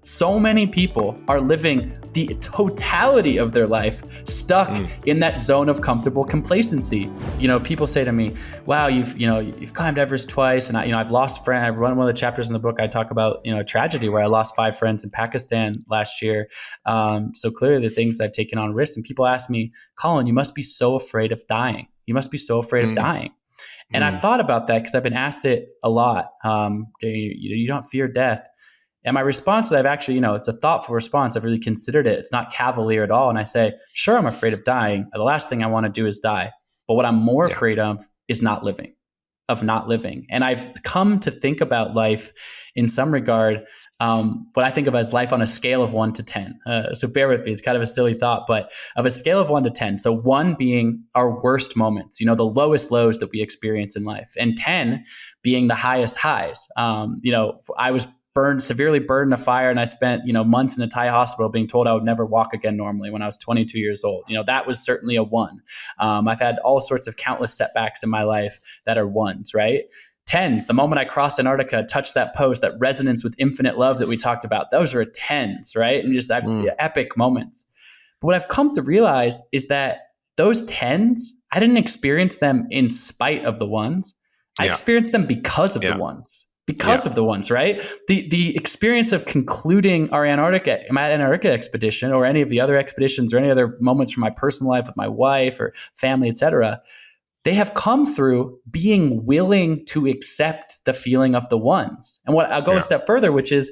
so many people are living the totality of their life stuck in that zone of comfortable complacency. People say to me, wow, you've climbed Everest twice, and I've lost friends. I run one of the chapters in the book. I talk about, a tragedy where I lost 5 friends in Pakistan last year. So clearly the things I've taken on risks, and people ask me, Colin, you must be so afraid of dying. You must be so afraid of dying. And I've thought about that because I've been asked it a lot. You don't fear death. And my response that I've actually, it's a thoughtful response. I've really considered it. It's not cavalier at all. And I say, sure, I'm afraid of dying. The last thing I want to do is die. But what I'm more afraid of is not living. And I've come to think about life in some regard, what I think of as life on a scale of 1 to 10. So bear with me. It's kind of a silly thought, but of a scale of 1 to 10. So 1 being our worst moments, the lowest lows that we experience in life, and 10 being the highest highs. I was severely burned in a fire, and I spent, months in a Thai hospital being told I would never walk again normally when I was 22 years old. That was certainly a 1. I've had all sorts of countless setbacks in my life that are 1s, right? 10s, the moment I crossed Antarctica, touched that post, that resonance with infinite love that we talked about, those are 10s, right? And just epic moments. But what I've come to realize is that those 10s, I didn't experience them in spite of the 1s. I experienced them because of the 1s. Because of the 1s, right? The experience of concluding my Antarctica expedition, or any of the other expeditions, or any other moments from my personal life with my wife or family, etc., they have come through being willing to accept the feeling of the 1s. And I'll go a step further, which is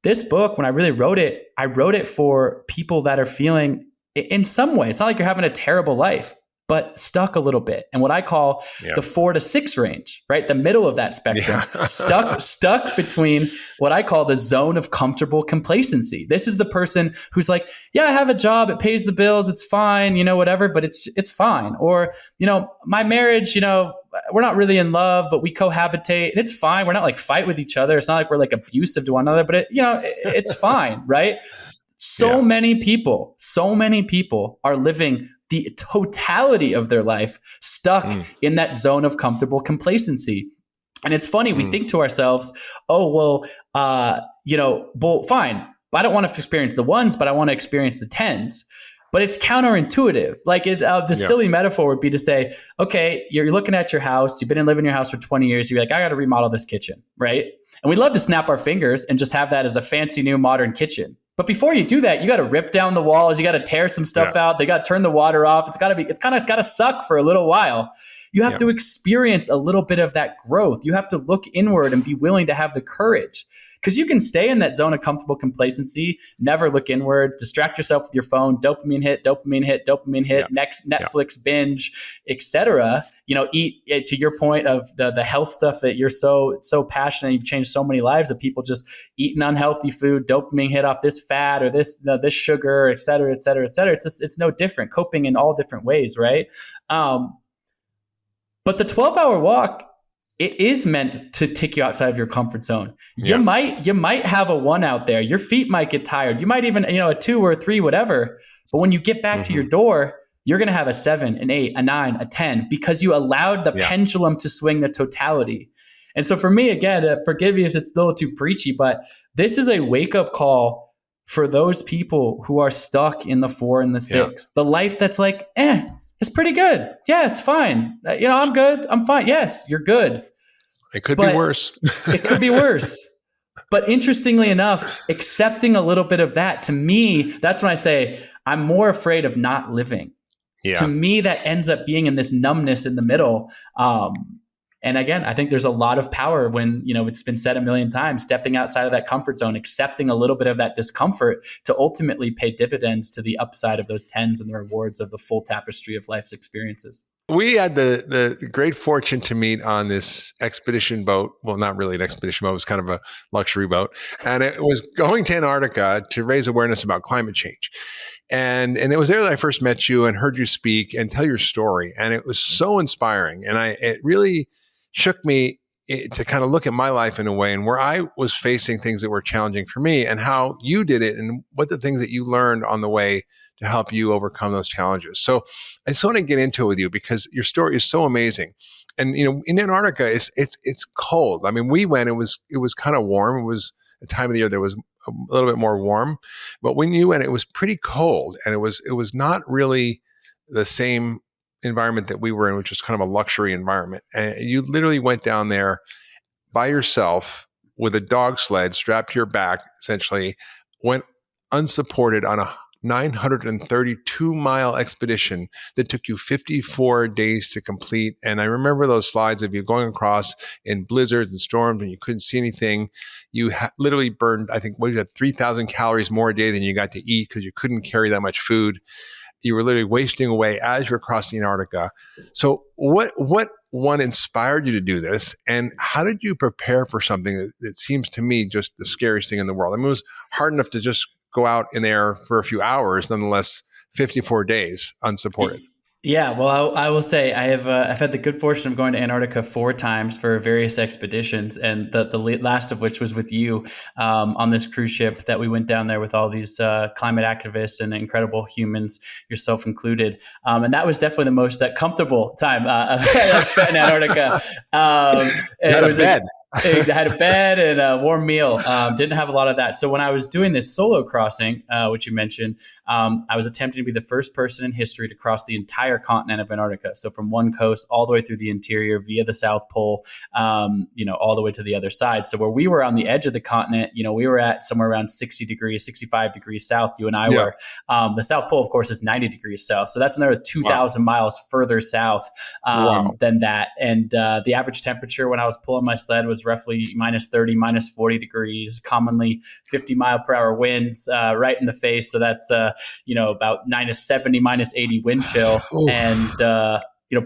this book, when I really wrote it, I wrote it for people that are feeling, in some way, it's not like you're having a terrible life, but stuck a little bit. And what I call the 4 to 6 range, right? The middle of that spectrum, stuck between what I call the zone of comfortable complacency. This is the person who's like, yeah, I have a job, it pays the bills, it's fine, whatever, but it's fine. Or, my marriage, we're not really in love, but we cohabitate and it's fine. We're not like fight with each other. It's not like we're like abusive to one another, but it's fine, right? So many people are living the totality of their life stuck in that zone of comfortable complacency. And it's funny, we think to ourselves, oh, well, fine. I don't want to experience the 1s, but I want to experience the 10s. But it's counterintuitive. Like the silly metaphor would be to say, okay, you're looking at your house. You've been living in your house for 20 years. You're like, I got to remodel this kitchen, right? And we'd love to snap our fingers and just have that as a fancy new modern kitchen. But before you do that, you got to rip down the walls. You got to tear some stuff out. They got to turn the water off. It's kind of got to suck for a little while. You have to experience a little bit of that growth. You have to look inward and be willing to have the courage. Because you can stay in that zone of comfortable complacency, never look inward, distract yourself with your phone, dopamine hit, next Netflix binge, etc. Eat, to your point of the health stuff that you're so passionate, you've changed so many lives of people just eating unhealthy food, dopamine hit off this fat or this sugar, et cetera, et cetera, et cetera. It's no different, coping in all different ways, right? But the 12-hour walk, it is meant to take you outside of your comfort zone. You might have a 1 out there. Your feet might get tired. You might even, a 2 or a 3, whatever. But when you get back to your door, you're going to have a 7, an 8, a 9, a 10, because you allowed the pendulum to swing the totality. And so for me, again, forgive me if it's a little too preachy, but this is a wake-up call for those people who are stuck in the 4 and the 6. The life that's like, it's pretty good. Yeah, it's fine. I'm good. I'm fine. Yes, you're good. It could be worse. It could be worse. But interestingly enough, accepting a little bit of that, to me, that's when I say I'm more afraid of not living. Yeah. To me, that ends up being in this numbness in the middle. And again, I think there's a lot of power when, it's been said a million times, stepping outside of that comfort zone, accepting a little bit of that discomfort to ultimately pay dividends to the upside of those 10s and the rewards of the full tapestry of life's experiences. We had the great fortune to meet on this expedition boat. Well, not really an expedition boat. It was kind of a luxury boat. And it was going to Antarctica to raise awareness about climate change. And it was there that I first met you and heard you speak and tell your story. And it was so inspiring. And it really shook me to kind of look at my life in a way and where I was facing things that were challenging for me and how you did it and what the things that you learned on the way to help you overcome those challenges. So I just want to get into it with you because your story is so amazing. And in Antarctica, it's cold. I mean, we went. It was kind of warm. It was a time of the year there was a little bit more warm. But when you went, it was pretty cold, and it was not really the same environment that we were in, which was kind of a luxury environment. And you literally went down there by yourself with a dog sled strapped to your back, essentially, went unsupported on a 932-mile expedition that took you 54 days to complete. And I remember those slides of you going across in blizzards and storms and you couldn't see anything. You literally burned, I think, you had 3,000 calories more a day than you got to eat because you couldn't carry that much food. You were literally wasting away as you were crossing Antarctica. So what one inspired you to do this? And how did you prepare for something that seems to me just the scariest thing in the world? I mean, it was hard enough to just go out in there for a few hours, nonetheless, 54 days unsupported. Yeah, well, I will say I've had the good fortune of going to Antarctica 4 times for various expeditions, and the last of which was with you on this cruise ship that we went down there with all these climate activists and incredible humans, yourself included. And that was definitely the most comfortable time I've spent in Antarctica. It was bed. I had a bed and a warm meal. Didn't have a lot of that. So when I was doing this solo crossing, which you mentioned, I was attempting to be the first person in history to cross the entire continent of Antarctica. So from one coast all the way through the interior via the South Pole, all the way to the other side. So where we were on the edge of the continent, we were at somewhere around 60 degrees, 65 degrees south. You and I were. The South Pole, of course, is 90 degrees south. So that's another 2,000 miles further south than that. And the average temperature when I was pulling my sled was roughly minus 30, minus 40 degrees, commonly 50 mile per hour winds right in the face. So that's, about minus 70, minus 80 wind chill. And,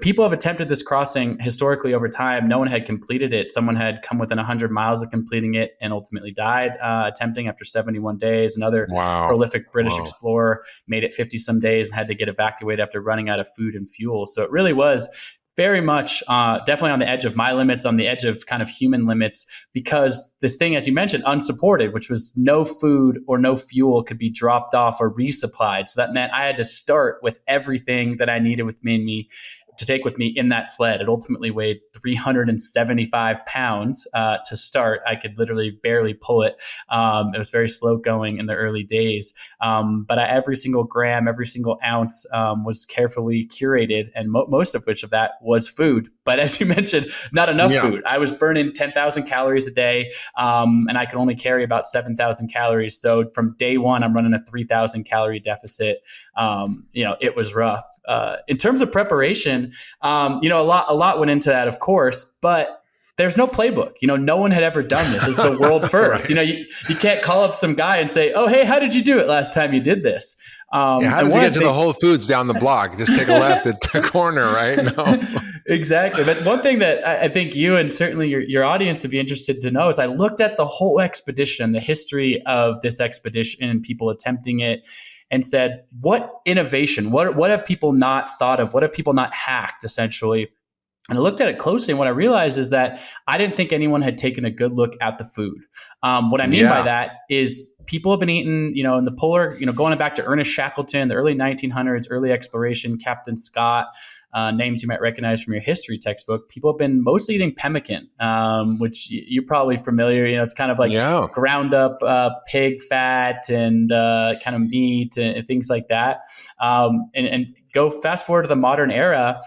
people have attempted this crossing historically over time. No one had completed it. Someone had come within 100 miles of completing it and ultimately died attempting after 71 days. Another prolific British explorer made it 50 some days and had to get evacuated after running out of food and fuel. So it really was very much definitely on the edge of my limits, on the edge of kind of human limits, because this thing, as you mentioned, unsupported, which was no food or no fuel could be dropped off or resupplied. So that meant I had to start with everything that I needed with me to take with me in that sled. It ultimately weighed 375 pounds to start. I could literally barely pull it. It was very slow going in the early days. But every single gram, every single ounce was carefully curated, and most of which of that was food. But as you mentioned, not enough food. I was burning 10,000 calories a day, and I could only carry about 7,000 calories. So from day one, I'm running a 3,000 calorie deficit. It was rough. In terms of preparation, a lot went into that, of course, but there's no playbook. No one had ever done this. It's the world first. Right. You can't call up some guy and say, "Oh, hey, how did you do it last time you did this?" How did you get to the Whole Foods down the block? Just take a left at the corner, right? No. Exactly. But one thing that I think you and certainly your audience would be interested to know is I looked at the whole expedition, the history of this expedition, people attempting it, and said, what innovation, what have people not thought of? What have people not hacked, essentially? And I looked at it closely, and what I realized is that I didn't think anyone had taken a good look at the food. What I mean by that is people have been eating, in the polar, going back to Ernest Shackleton, the early 1900s, early exploration, Captain Scott, names you might recognize from your history textbook. People have been mostly eating pemmican, which you're probably familiar. It's kind of like ground up pig fat and kind of meat and things like that. And go fast forward to the modern era,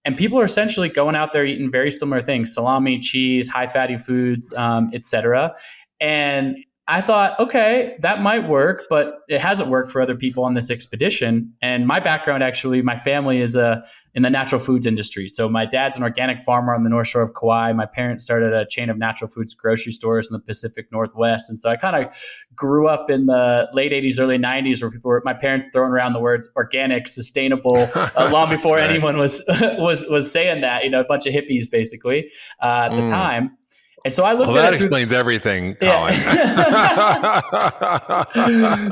and people are essentially going out there eating very similar things: salami, cheese, high fatty foods, etc. And I thought, okay, that might work, but it hasn't worked for other people on this expedition. And my background, actually, my family is in the natural foods industry. So my dad's an organic farmer on the North Shore of Kauai. My parents started a chain of natural foods grocery stores in the Pacific Northwest. And so I kind of grew up in the late 80s, early 90s, where my parents throwing around the words organic, sustainable, long before anyone was saying that. A bunch of hippies, basically, at the time. And so I looked at it. That explains everything, Colin. Yeah.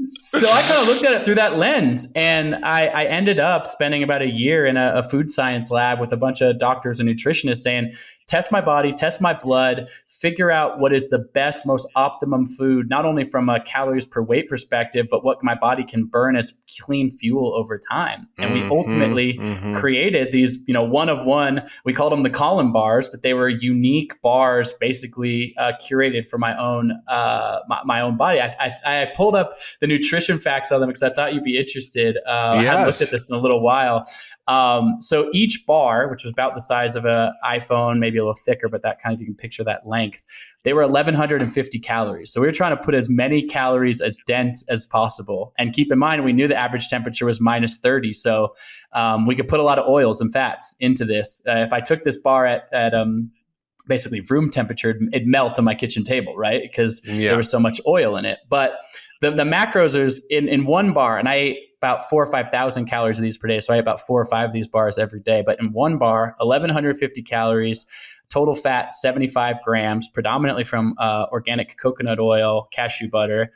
So I kind of looked at it through that lens, and I ended up spending about a year in a food science lab with a bunch of doctors and nutritionists saying, test my body, test my blood, figure out what is the best, most optimum food, not only from a calories per weight perspective, but what my body can burn as clean fuel over time. And we ultimately created these, one of one, we called them the Colin bars, but they were unique bars, basically curated for my own my own body. I pulled up the nutrition facts on them because I thought you'd be interested. I haven't looked at this in a little while. So each bar, which was about the size of an iPhone, maybe a little thicker, but that kind of, you can picture that length, they were 1,150 calories. So we were trying to put as many calories as dense as possible. And keep in mind, we knew the average temperature was minus 30. So we could put a lot of oils and fats into this. If I took this bar at basically room temperature, it'd melt on my kitchen table, right? Because there was so much oil in it. But the macros is in one bar, and I ate about 4,000 or 5,000 calories of these per day. So I ate about 4 or 5 of these bars every day. But in one bar, 1,150 calories, total fat 75 grams, predominantly from organic coconut oil, cashew butter.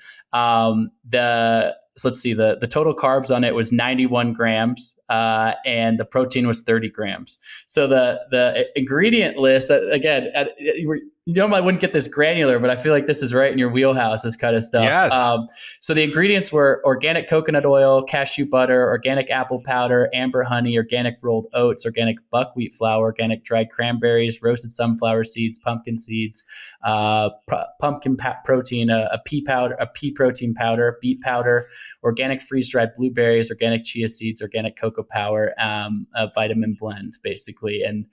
Let's see, the total carbs on it was 91 grams, and the protein was 30 grams. So the ingredient list, again, normally I wouldn't get this granular, but I feel like this is right in your wheelhouse, this kind of stuff. Yes. So the ingredients were organic coconut oil, cashew butter, organic apple powder, amber honey, organic rolled oats, organic buckwheat flour, organic dried cranberries, roasted sunflower seeds, pumpkin seeds, pumpkin protein, a pea protein powder, beet powder, organic freeze-dried blueberries, organic chia seeds, organic cocoa powder, a vitamin blend, basically. And,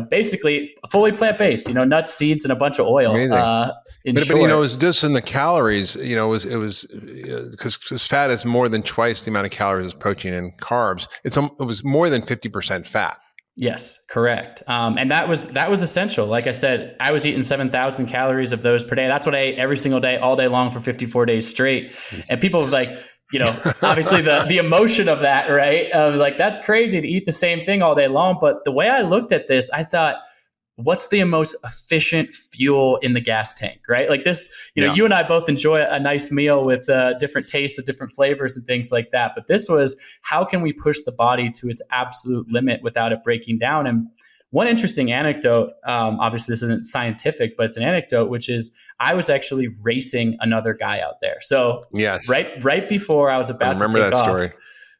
basically fully plant-based, nuts, seeds, and a bunch of oil. Amazing. But it was just in the calories, it was because fat is more than twice the amount of calories as protein and carbs. It was more than 50% fat. Yes, correct. And that was essential. Like I said, I was eating 7,000 calories of those per day. That's what I ate every single day, all day long for 54 days straight. And people were like, obviously the emotion of that, right? Like, that's crazy to eat the same thing all day long. But the way I looked at this, I thought, what's the most efficient fuel in the gas tank, right? Like this, you and I both enjoy a nice meal with different tastes, different flavors and things like that. But this was, how can we push the body to its absolute limit without it breaking down? And one interesting anecdote, obviously this isn't scientific, but it's an anecdote, which is I was actually racing another guy out there. So right before I was about to take off, story.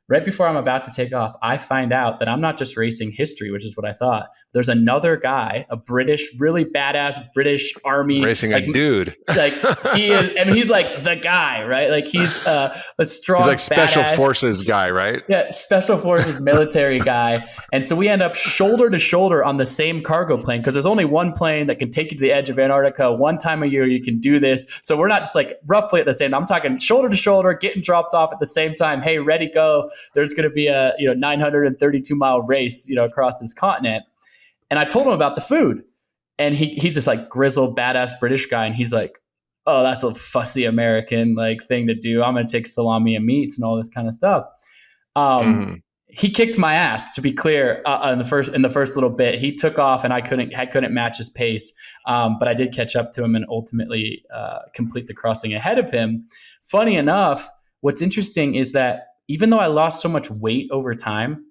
Right before I'm about to take off, I find out that I'm not just racing history, which is what I thought. There's another guy, a British, really badass British Army. Racing a dude. Like he is, I mean, he's like the guy, right? Like he's a strong, he's like special forces guy, right? Yeah, special forces military guy. And so we end up shoulder to shoulder on the same cargo plane, because there's only one plane that can take you to the edge of Antarctica. One time a year you can do this. So we're not just like roughly at the same time. I'm talking shoulder to shoulder, getting dropped off at the same time. Hey, ready, go. There's going to be a 932-mile race across this continent. And I told him about the food, and he's this like grizzled badass British guy, and he's like, oh, that's a fussy American like thing to do. I'm going to take salami and meats and all this kind of stuff. He kicked my ass, to be clear. In the first little bit, he took off, and I couldn't match his pace. But I did catch up to him and ultimately complete the crossing ahead of him. Funny enough, what's interesting is that even though I lost so much weight over time,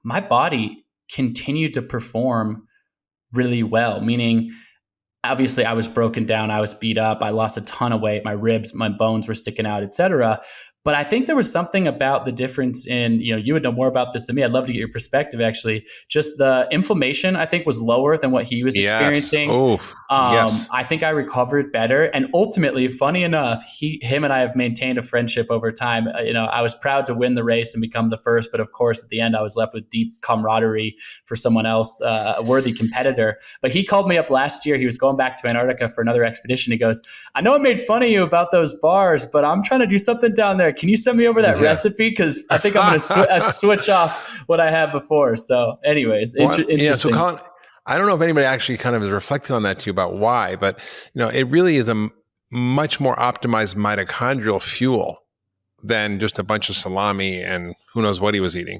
my body continued to perform really well. Meaning, obviously, I was broken down, I was beat up, I lost a ton of weight, my ribs, my bones were sticking out, etc. But I think there was something about the difference in, you would know more about this than me. I'd love to get your perspective, actually. Just the inflammation, I think, was lower than what he was experiencing. I think I recovered better. And ultimately, funny enough, him and I have maintained a friendship over time. I was proud to win the race and become the first. But of course, at the end, I was left with deep camaraderie for someone else, a worthy competitor. But he called me up last year. He was going back to Antarctica for another expedition. He goes, I know I made fun of you about those bars, but I'm trying to do something down there. Can you send me over that recipe? Because I think I'm going to switch off what I had before. So anyways, interesting. Yeah, so Colin, I don't know if anybody actually kind of has reflected on that to you about why, but it really is a much more optimized mitochondrial fuel than just a bunch of salami and who knows what he was eating.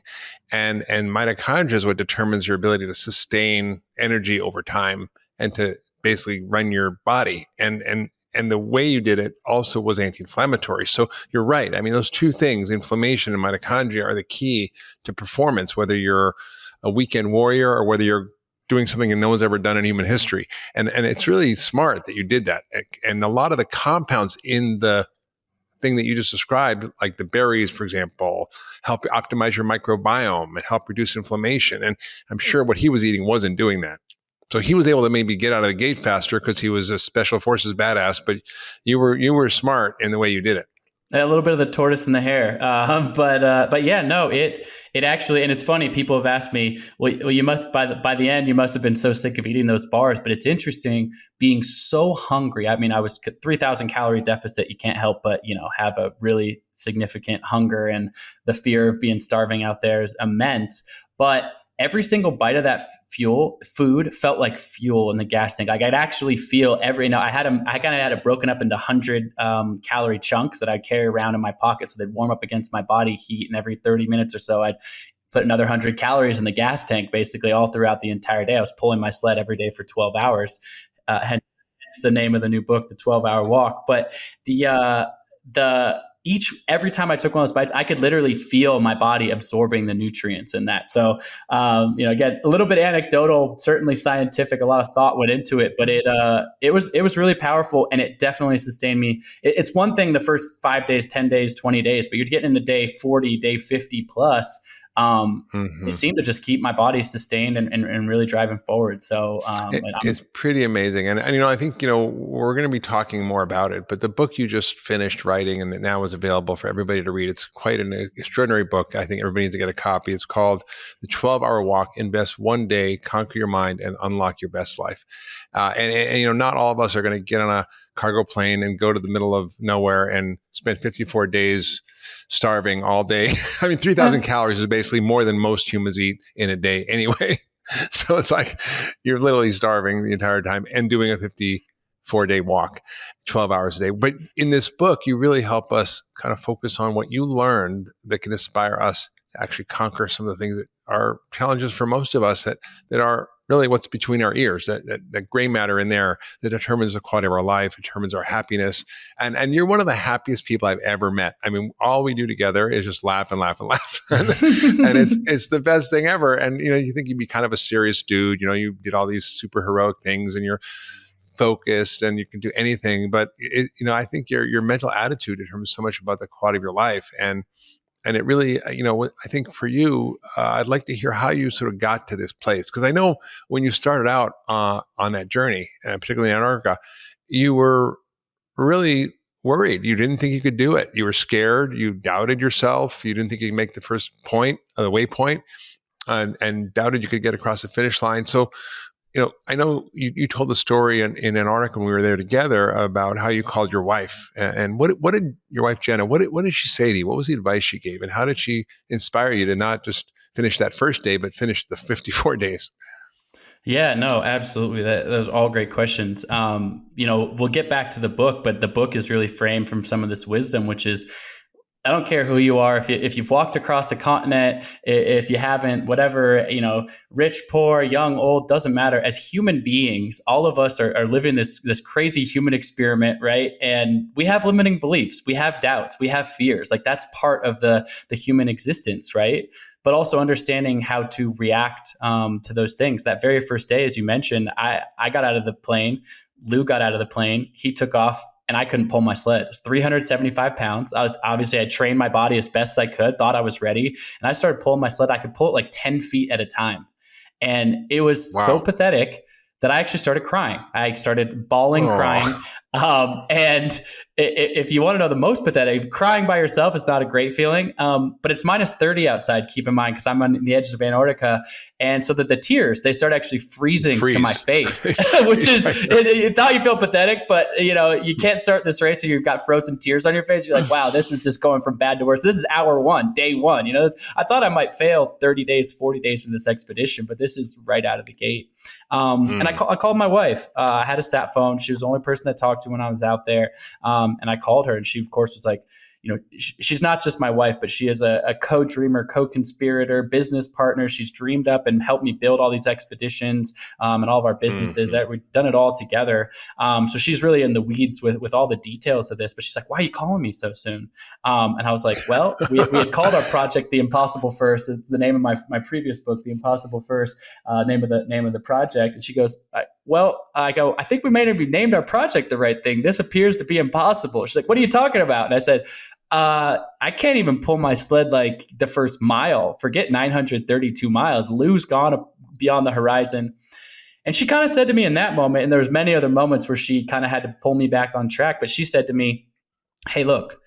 And mitochondria is what determines your ability to sustain energy over time and to basically run your body. And the way you did it also was anti-inflammatory. So you're right. I mean, those two things, inflammation and mitochondria, are the key to performance, whether you're a weekend warrior or whether you're doing something that no one's ever done in human history. And it's really smart that you did that. And a lot of the compounds in the thing that you just described, like the berries, for example, help optimize your microbiome and help reduce inflammation. And I'm sure what he was eating wasn't doing that. So he was able to maybe get out of the gate faster because he was a special forces badass, but you were smart in the way you did it. A little bit of the tortoise and the hare, but yeah, no, it actually, and it's funny. People have asked me, well, you must by the end, you must have been so sick of eating those bars. But it's interesting being so hungry. I mean, I was 3,000 calorie deficit. You can't help but have a really significant hunger, and the fear of being starving out there is immense. But every single bite of that food felt like fuel in the gas tank. Like I'd actually feel I kind of had it broken up into 100 calorie chunks that I'd carry around in my pocket. So they'd warm up against my body heat. And every 30 minutes or so, I'd put another 100 calories in the gas tank, basically all throughout the entire day. I was pulling my sled every day for 12 hours. Hence the name of the new book, The 12-Hour Walk. But every time I took one of those bites, I could literally feel my body absorbing the nutrients in that. So, again, a little bit anecdotal, certainly scientific, a lot of thought went into it, but it was really powerful, and it definitely sustained me. It's one thing the first 5 days, 10 days, 20 days, but you're getting into day 40, day 50 plus. It seemed to just keep my body sustained and really driving forward. So it's pretty amazing. And I think, we're going to be talking more about it, but the book you just finished writing and that now is available for everybody to read, it's quite an extraordinary book. I think everybody needs to get a copy. It's called The 12-Hour Walk, Invest One Day, Conquer Your Mind, and Unlock Your Best Life. And not all of us are going to get on a cargo plane and go to the middle of nowhere and spend 54 days starving all day. I mean, 3,000 calories is basically more than most humans eat in a day anyway. So it's like you're literally starving the entire time and doing a 54-day walk, 12 hours a day. But in this book, you really help us kind of focus on what you learned that can inspire us to actually conquer some of the things that are challenges for most of us that are really what's between our ears, that gray matter in there that determines the quality of our life, determines our happiness. And you're one of the happiest people I've ever met. I mean, all we do together is just laugh and laugh and laugh. And it's the best thing ever. And, you think you'd be kind of a serious dude, you did all these super heroic things and you're focused and you can do anything. But, I think your mental attitude determines so much about the quality of your life. And it really, I think for you, I'd like to hear how you sort of got to this place. Because I know when you started out on that journey, and particularly in Antarctica, you were really worried. You didn't think you could do it. You were scared. You doubted yourself. You didn't think you could make the first point, the waypoint, and doubted you could get across the finish line. So, I know you told the story in Antarctica when we were there together about how you called your wife. And what did your wife, Jenna, what did she say to you? What was the advice she gave? And how did she inspire you to not just finish that first day, but finish the 54 days? Yeah, no, absolutely. Those are all great questions. We'll get back to the book, but the book is really framed from some of this wisdom, which is, I don't care who you are. If you've walked across a continent, if you haven't, whatever, rich, poor, young, old, doesn't matter. As human beings, all of us are living this crazy human experiment, right? And we have limiting beliefs. We have doubts. We have fears. Like that's part of the human existence, right? But also understanding how to react to those things. That very first day, as you mentioned, I got out of the plane. Lou got out of the plane. He took off. And I couldn't pull my sled. It was 375 pounds. Obviously, I trained my body as best I could, thought I was ready. And I started pulling my sled. I could pull it like 10 feet at a time. And it was so pathetic that I actually started crying. I started bawling, crying. And if you want to know the most pathetic, crying by yourself is not a great feeling. But it's minus 30 outside, keep in mind, because I'm on the edges of Antarctica. And so that the tears, they start actually freezing to my face, which is, you thought you feel pathetic, but you can't start this race. So you've got frozen tears on your face. You're like, wow, this is just going from bad to worse. This is hour one, day one. I thought I might fail 30 days, 40 days from this expedition, but this is right out of the gate. And I called my wife. I had a sat phone. She was the only person that talked to when I was out there. And I called her, and she, of course, was like, she's not just my wife, but she is a co-dreamer, co-conspirator, business partner. She's dreamed up and helped me build all these expeditions and all of our businesses. That we've done it all together. So she's really in the weeds with all the details of this. But she's like, "Why are you calling me so soon?" And I was like, "Well, we had called our project The Impossible First. It's the name of my previous book, The Impossible First, name of the project." And she goes, I go, "I think we may have named our project the right thing. This appears to be impossible." She's like, "What are you talking about?" And I said, "I can't even pull my sled like the first mile. Forget 932 miles. Lou's gone beyond the horizon." And she kind of said to me in that moment, and there was many other moments where she kind of had to pull me back on track, but she said to me, "Hey, look,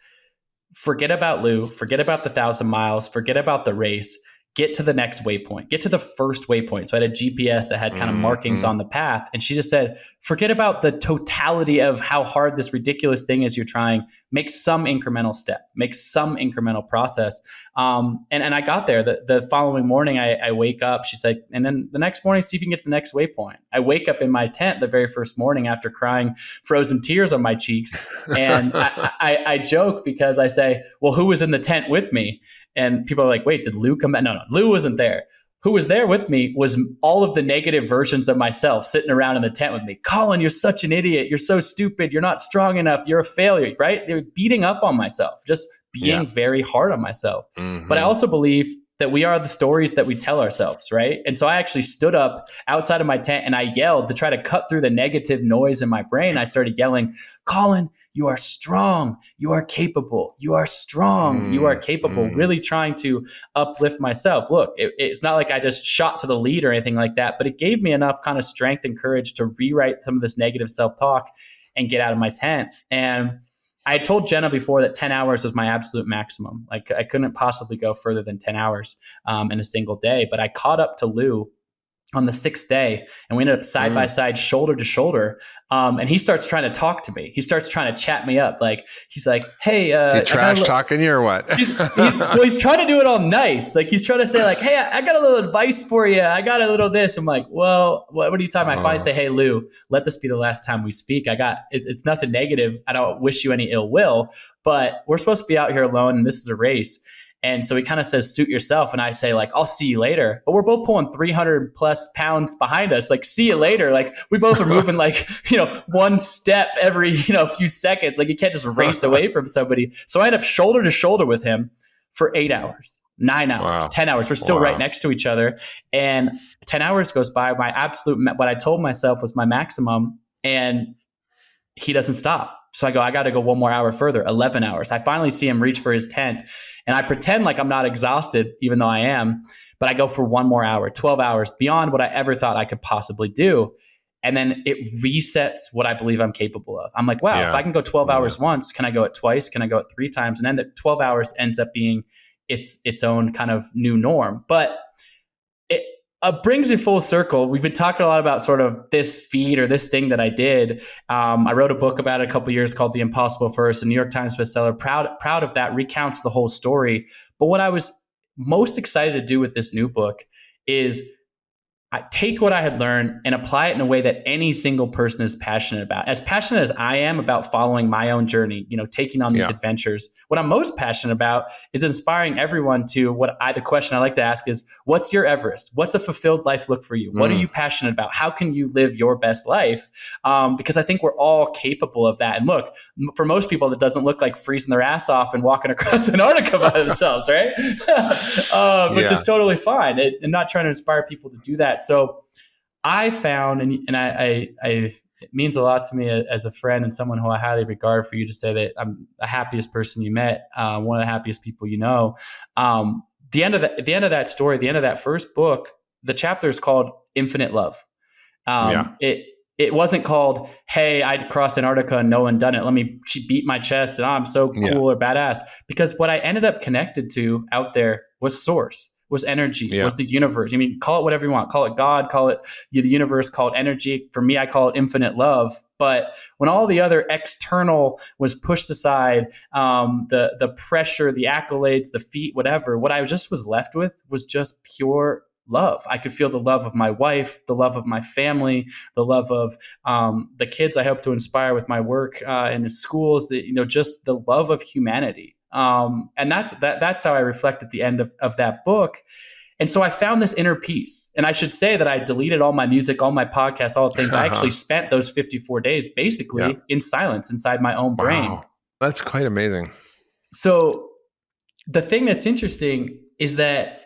forget about Lou, forget about the 1,000 miles, forget about the race. Get to the next waypoint, get to the first waypoint." So I had a GPS that had kind of markings on the path. And she just said, "Forget about the totality of how hard this ridiculous thing is you're trying. Make some incremental step, make some incremental process." And I got there. The following morning, I wake up. She's like, "And then the next morning, see if you can get to the next waypoint." I wake up in my tent the very first morning after crying frozen tears on my cheeks. And I joke because I say, "Well, who was in the tent with me?" And people are like, "Wait, did Lou come back?" No, Lou wasn't there. Who was there with me was all of the negative versions of myself sitting around in the tent with me. "Colin, you're such an idiot. You're so stupid. You're not strong enough. You're a failure," right? They were beating up on myself, just being very hard on myself. But I also believe that we are the stories that we tell ourselves, right? And so I actually stood up outside of my tent and I yelled to try to cut through the negative noise in my brain. I started yelling, "Colin, you are strong. You are capable. You are strong. You are capable." Really trying to uplift myself. Look, it's not like I just shot to the lead or anything like that, but it gave me enough kind of strength and courage to rewrite some of this negative self-talk and get out of my tent. And I had told Jenna before that 10 hours was my absolute maximum. Like I couldn't possibly go further than 10 hours in a single day. But I caught up to Lou on the 6th day and we ended up side by side, shoulder to shoulder. And he starts trying to talk to me. He starts trying to chat me up. Like he's like, "Hey, is he trash talking you or what?" He's trying to do it all nice. Like he's trying to say like, "Hey, I got a little advice for you. I got a little this." I'm like, "Well, what are you talking about?" I finally say, "Hey, Lou, let this be the last time we speak. It's nothing negative. I don't wish you any ill will, but we're supposed to be out here alone and this is a race." And so he kind of says, "Suit yourself." And I say like, "I'll see you later." But we're both pulling 300 plus pounds behind us. Like, "See you later." Like we both are moving like, one step every, few seconds. Like you can't just race away from somebody. So I end up shoulder to shoulder with him for 8 hours, 9 hours, 10 hours. We're still right next to each other. And 10 hours goes by. My absolute, what I told myself was my maximum. And he doesn't stop. So I got to go one more hour further, 11 hours. I finally see him reach for his tent and I pretend like I'm not exhausted, even though I am, but I go for one more hour, 12 hours beyond what I ever thought I could possibly do. And then it resets what I believe I'm capable of. I'm like, wow, if I can go 12 hours once, can I go it twice? Can I go it 3 times? And then 12 hours ends up being its own kind of new norm. But it brings it full circle. We've been talking a lot about sort of this feat or this thing that I did. I wrote a book about it a couple of years called The Impossible First, a New York Times bestseller. Proud of that, recounts the whole story. But what I was most excited to do with this new book is I take what I had learned and apply it in a way that any single person is passionate about. As passionate as I am about following my own journey, taking on these adventures, what I'm most passionate about is inspiring everyone to the question I like to ask is, what's your Everest? What's a fulfilled life look for you? What are you passionate about? How can you live your best life? Because I think we're all capable of that. And look, for most people, that doesn't look like freezing their ass off and walking across Antarctica by themselves, right? Which is totally fine. I'm not trying to inspire people to do that. So I found, and I it means a lot to me as a friend and someone who I highly regard, for you to say that I'm the happiest person you met, one of the happiest people you know. The end of that story, the end of that first book, the chapter is called Infinite Love. It wasn't called, "Hey, I'd crossed Antarctica and no one done it. Let me beat my chest and I'm so cool or badass." Because what I ended up connected to out there was source. Was energy, was the universe. I mean, call it whatever you want. Call it God, call it the universe, call it energy. For me, I call it infinite love. But when all the other external was pushed aside, the pressure, the accolades, the feat, whatever, what I just was left with was just pure love. I could feel the love of my wife, the love of my family, the love of the kids I hope to inspire with my work in the schools, just the love of humanity. And that's how I reflect at the end of that book. And so I found this inner peace. And I should say that I deleted all my music, all my podcasts, all the things. I actually spent those 54 days basically in silence inside my own brain. Wow. That's quite amazing. So the thing that's interesting is that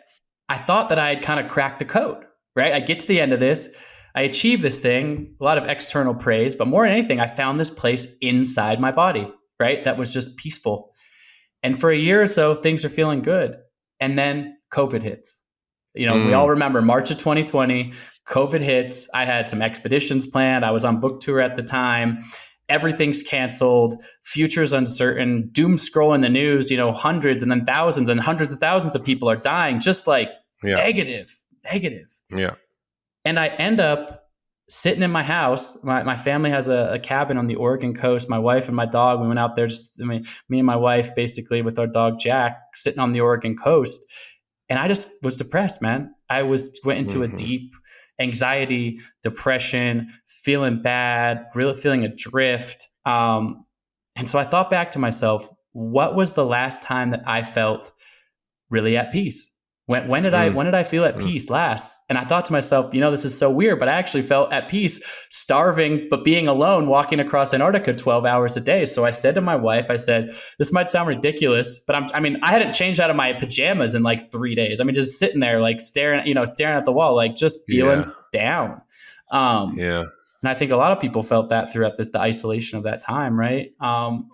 I thought that I had kind of cracked the code, right? I get to the end of this, I achieve this thing, a lot of external praise, but more than anything, I found this place inside my body, right? That was just peaceful. And for a year or so, things are feeling good. And then COVID hits. We all remember March of 2020, COVID hits. I had some expeditions planned. I was on book tour at the time. Everything's canceled, future's uncertain, doom scroll in the news, hundreds and then thousands and hundreds of thousands of people are dying, just like negative. Yeah. And I end up sitting in my house. My family has a cabin on the Oregon coast. My wife and my dog, we went out there, me and my wife, basically with our dog, Jack, sitting on the Oregon coast. And I just was depressed, man. Went into a deep anxiety, depression, feeling bad, really feeling adrift. And so I thought back to myself, what was the last time that I felt really at peace? When did I feel at peace last? And I thought to myself, this is so weird, but I actually felt at peace starving, but being alone, walking across Antarctica 12 hours a day. So I said to my wife, this might sound ridiculous, but I hadn't changed out of my pajamas in like 3 days. Just sitting there, like staring at the wall, like just feeling down. And I think a lot of people felt that throughout the isolation of that time. Right. And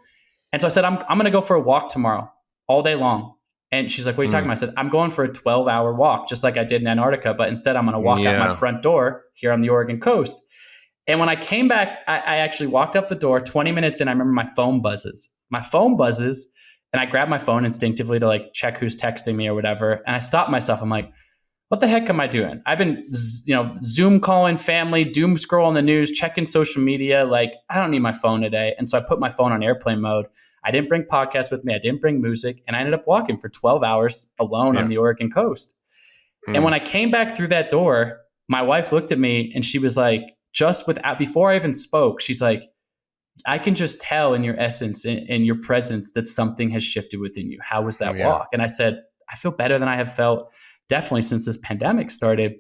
so I said, I'm going to go for a walk tomorrow all day long. And she's like, what are you talking about? I said, I'm going for a 12-hour walk, just like I did in Antarctica, but instead I'm going to walk out my front door here on the Oregon coast. And when I came back, I actually walked up the door. 20 minutes in, I remember my phone buzzes. And I grab my phone instinctively to like check who's texting me or whatever. And I stopped myself. I'm like, what the heck am I doing? I've been, Zoom calling family, doom scrolling the news, checking social media. Like, I don't need my phone today. And so I put my phone on airplane mode. I didn't bring podcasts with me. I didn't bring music. And I ended up walking for 12 hours alone on the Oregon coast. And when I came back through that door, my wife looked at me and she was like, before I even spoke, she's like, I can just tell in your essence, in your presence, that something has shifted within you. How was that walk? And I said, I feel better than I have felt definitely since this pandemic started.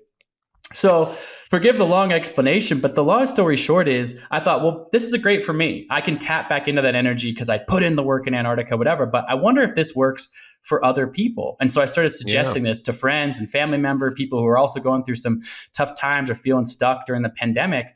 So forgive the long explanation, but the long story short is I thought, well, this is great for me. I can tap back into that energy because I put in the work in Antarctica, whatever, but I wonder if this works for other people. And so I started suggesting this to friends and family members, people who are also going through some tough times or feeling stuck during the pandemic.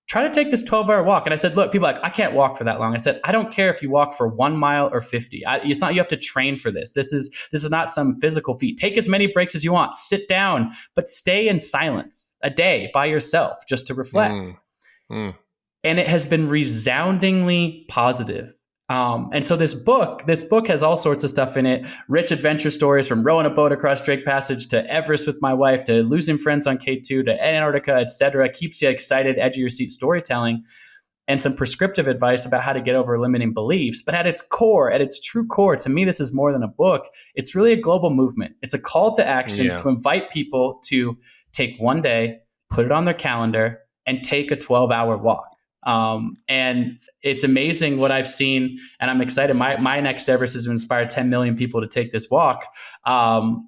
Try to take this 12-hour walk. And I said, look, people are like, I can't walk for that long. I said, I don't care if you walk for 1 mile or 50. It's not, you have to train for this. This is not some physical feat. Take as many breaks as you want. Sit down, but stay in silence a day by yourself just to reflect. And it has been resoundingly positive. And so this book has all sorts of stuff in it. Rich adventure stories from rowing a boat across Drake Passage to Everest with my wife, to losing friends on K2, to Antarctica, etc. Keeps you excited, edge of your seat storytelling, and some prescriptive advice about how to get over limiting beliefs. But at its true core, to me, this is more than a book. It's really a global movement. It's a call to action to invite people to take one day, put it on their calendar, and take a 12-hour walk. And it's amazing what I've seen, and I'm excited. My next Everest is to inspire 10 million people to take this walk. And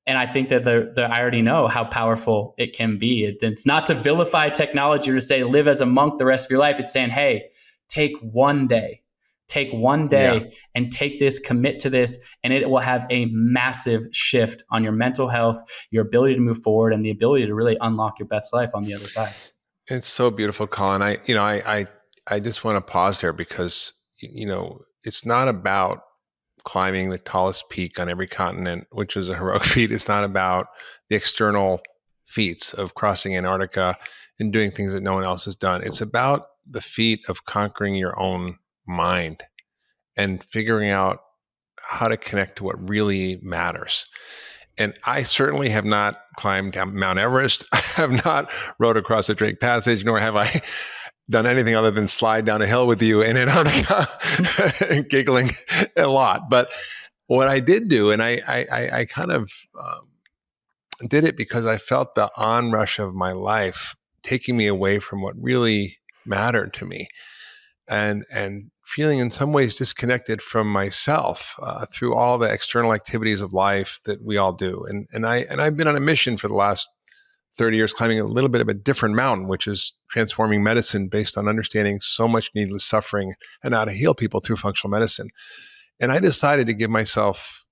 I think that I already know how powerful it can be. It's not to vilify technology or to say live as a monk the rest of your life. It's saying, hey, take one day and take this, commit to this, and it will have a massive shift on your mental health, your ability to move forward, and the ability to really unlock your best life on the other side. It's so beautiful, Colin. I just want to pause there because, it's not about climbing the tallest peak on every continent, which is a heroic feat. It's not about the external feats of crossing Antarctica and doing things that no one else has done. It's about the feat of conquering your own mind and figuring out how to connect to what really matters. And I certainly have not climbed Mount Everest. I have not rowed across the Drake Passage, nor have I done anything other than slide down a hill with you in Antarctica, giggling a lot. But what I did do, and I kind of did it because I felt the onrush of my life taking me away from what really mattered to me. And feeling in some ways disconnected from myself through all the external activities of life that we all do. And I've been on a mission for the last 30 years, climbing a little bit of a different mountain, which is transforming medicine based on understanding so much needless suffering and how to heal people through functional medicine. And I decided to give myself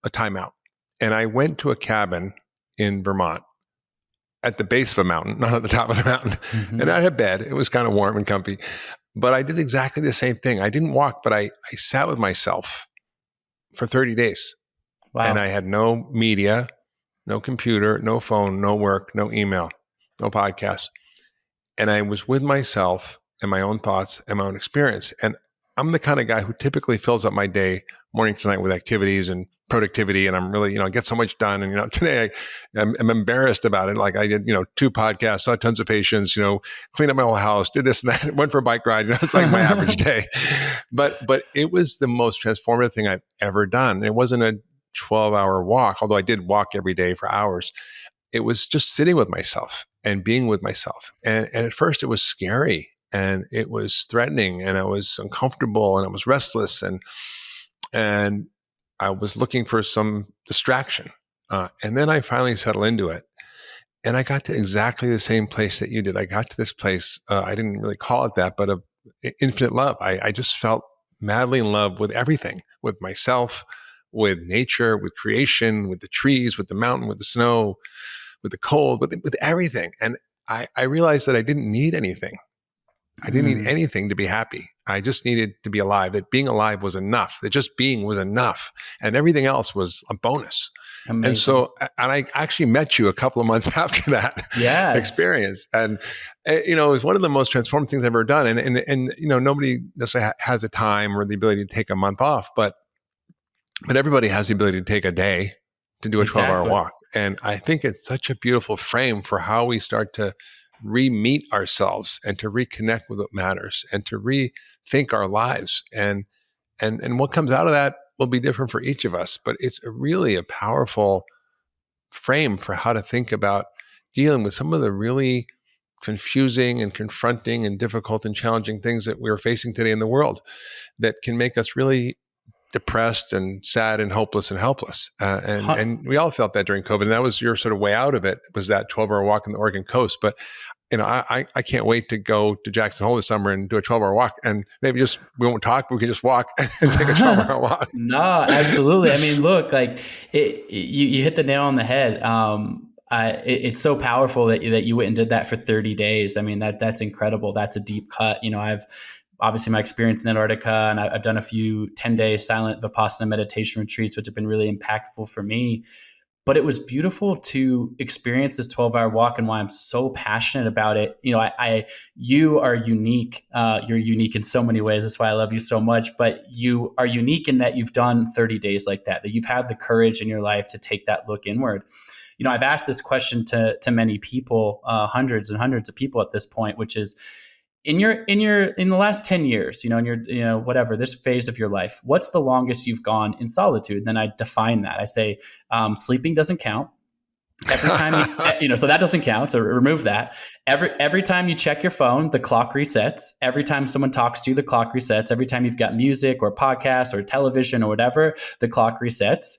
a timeout. And I went to a cabin in Vermont at the base of a mountain, not at the top of the mountain. Mm-hmm. And I had a bed. It was kind of warm and comfy. But I did exactly the same thing. I didn't walk, but I sat with myself for 30 days. Wow. And I had no media, no computer, no phone, no work, no email, no podcast. And I was with myself and my own thoughts and my own experience. And I'm the kind of guy who typically fills up my day morning to night with activities and productivity. And I'm really, get so much done. And, today I'm embarrassed about it. Like I did, 2 podcasts, saw tons of patients, cleaned up my whole house, did this and that, went for a bike ride. It's like my average day. But it was the most transformative thing I've ever done. It wasn't a 12-hour walk, although I did walk every day for hours. It was just sitting with myself and being with myself. And at first it was scary and it was threatening and I was uncomfortable and I was restless and I was looking for some distraction. And then I finally settled into it. And I got to exactly the same place that you did. I got to this place, I didn't really call it that, but of infinite love. I just felt madly in love with everything, with myself, with nature, with creation, with the trees, with the mountain, with the snow, with the cold, with everything. And I realized that I didn't need anything. I didn't need anything to be happy. I just needed to be alive, that being alive was enough, that just being was enough. And everything else was a bonus. Amazing. And so, and I actually met you a couple of months after that experience. And, it was one of the most transformative things I've ever done. And nobody necessarily has a time or the ability to take a month off, but everybody has the ability to take a day to do a 12-hour walk. And I think it's such a beautiful frame for how we start to re-meet ourselves and to reconnect with what matters and to rethink our lives. And what comes out of that will be different for each of us, but it's really a powerful frame for how to think about dealing with some of the really confusing and confronting and difficult and challenging things that we're facing today in the world that can make us really depressed and sad and hopeless and helpless. And we all felt that during COVID. And that was your sort of way out of it, was that 12-hour walk on the Oregon coast. But I can't wait to go to Jackson Hole this summer and do a 12-hour walk. And maybe we won't talk, but we can just walk and take a 12-hour walk. No, absolutely. I mean, look, like you hit the nail on the head. It's so powerful that you went and did that for 30 days. I mean, that's incredible. That's a deep cut. I've obviously my experience in Antarctica, and I've done a few 10-day silent Vipassana meditation retreats, which have been really impactful for me. But it was beautiful to experience this 12-hour walk, and why I'm so passionate about it. You are unique. You're unique in so many ways. That's why I love you so much. But you are unique in that you've done 30 days like that you've had the courage in your life to take that look inward. I've asked this question to many people, hundreds and hundreds of people at this point, which is, in the last 10 years, in your, whatever, this phase of your life, what's the longest you've gone in solitude? Then I define that. I say, sleeping doesn't count. Every time so that doesn't count. So remove that. Every time you check your phone, the clock resets. Every time someone talks to you, the clock resets. Every time you've got music or podcasts or television or whatever, the clock resets.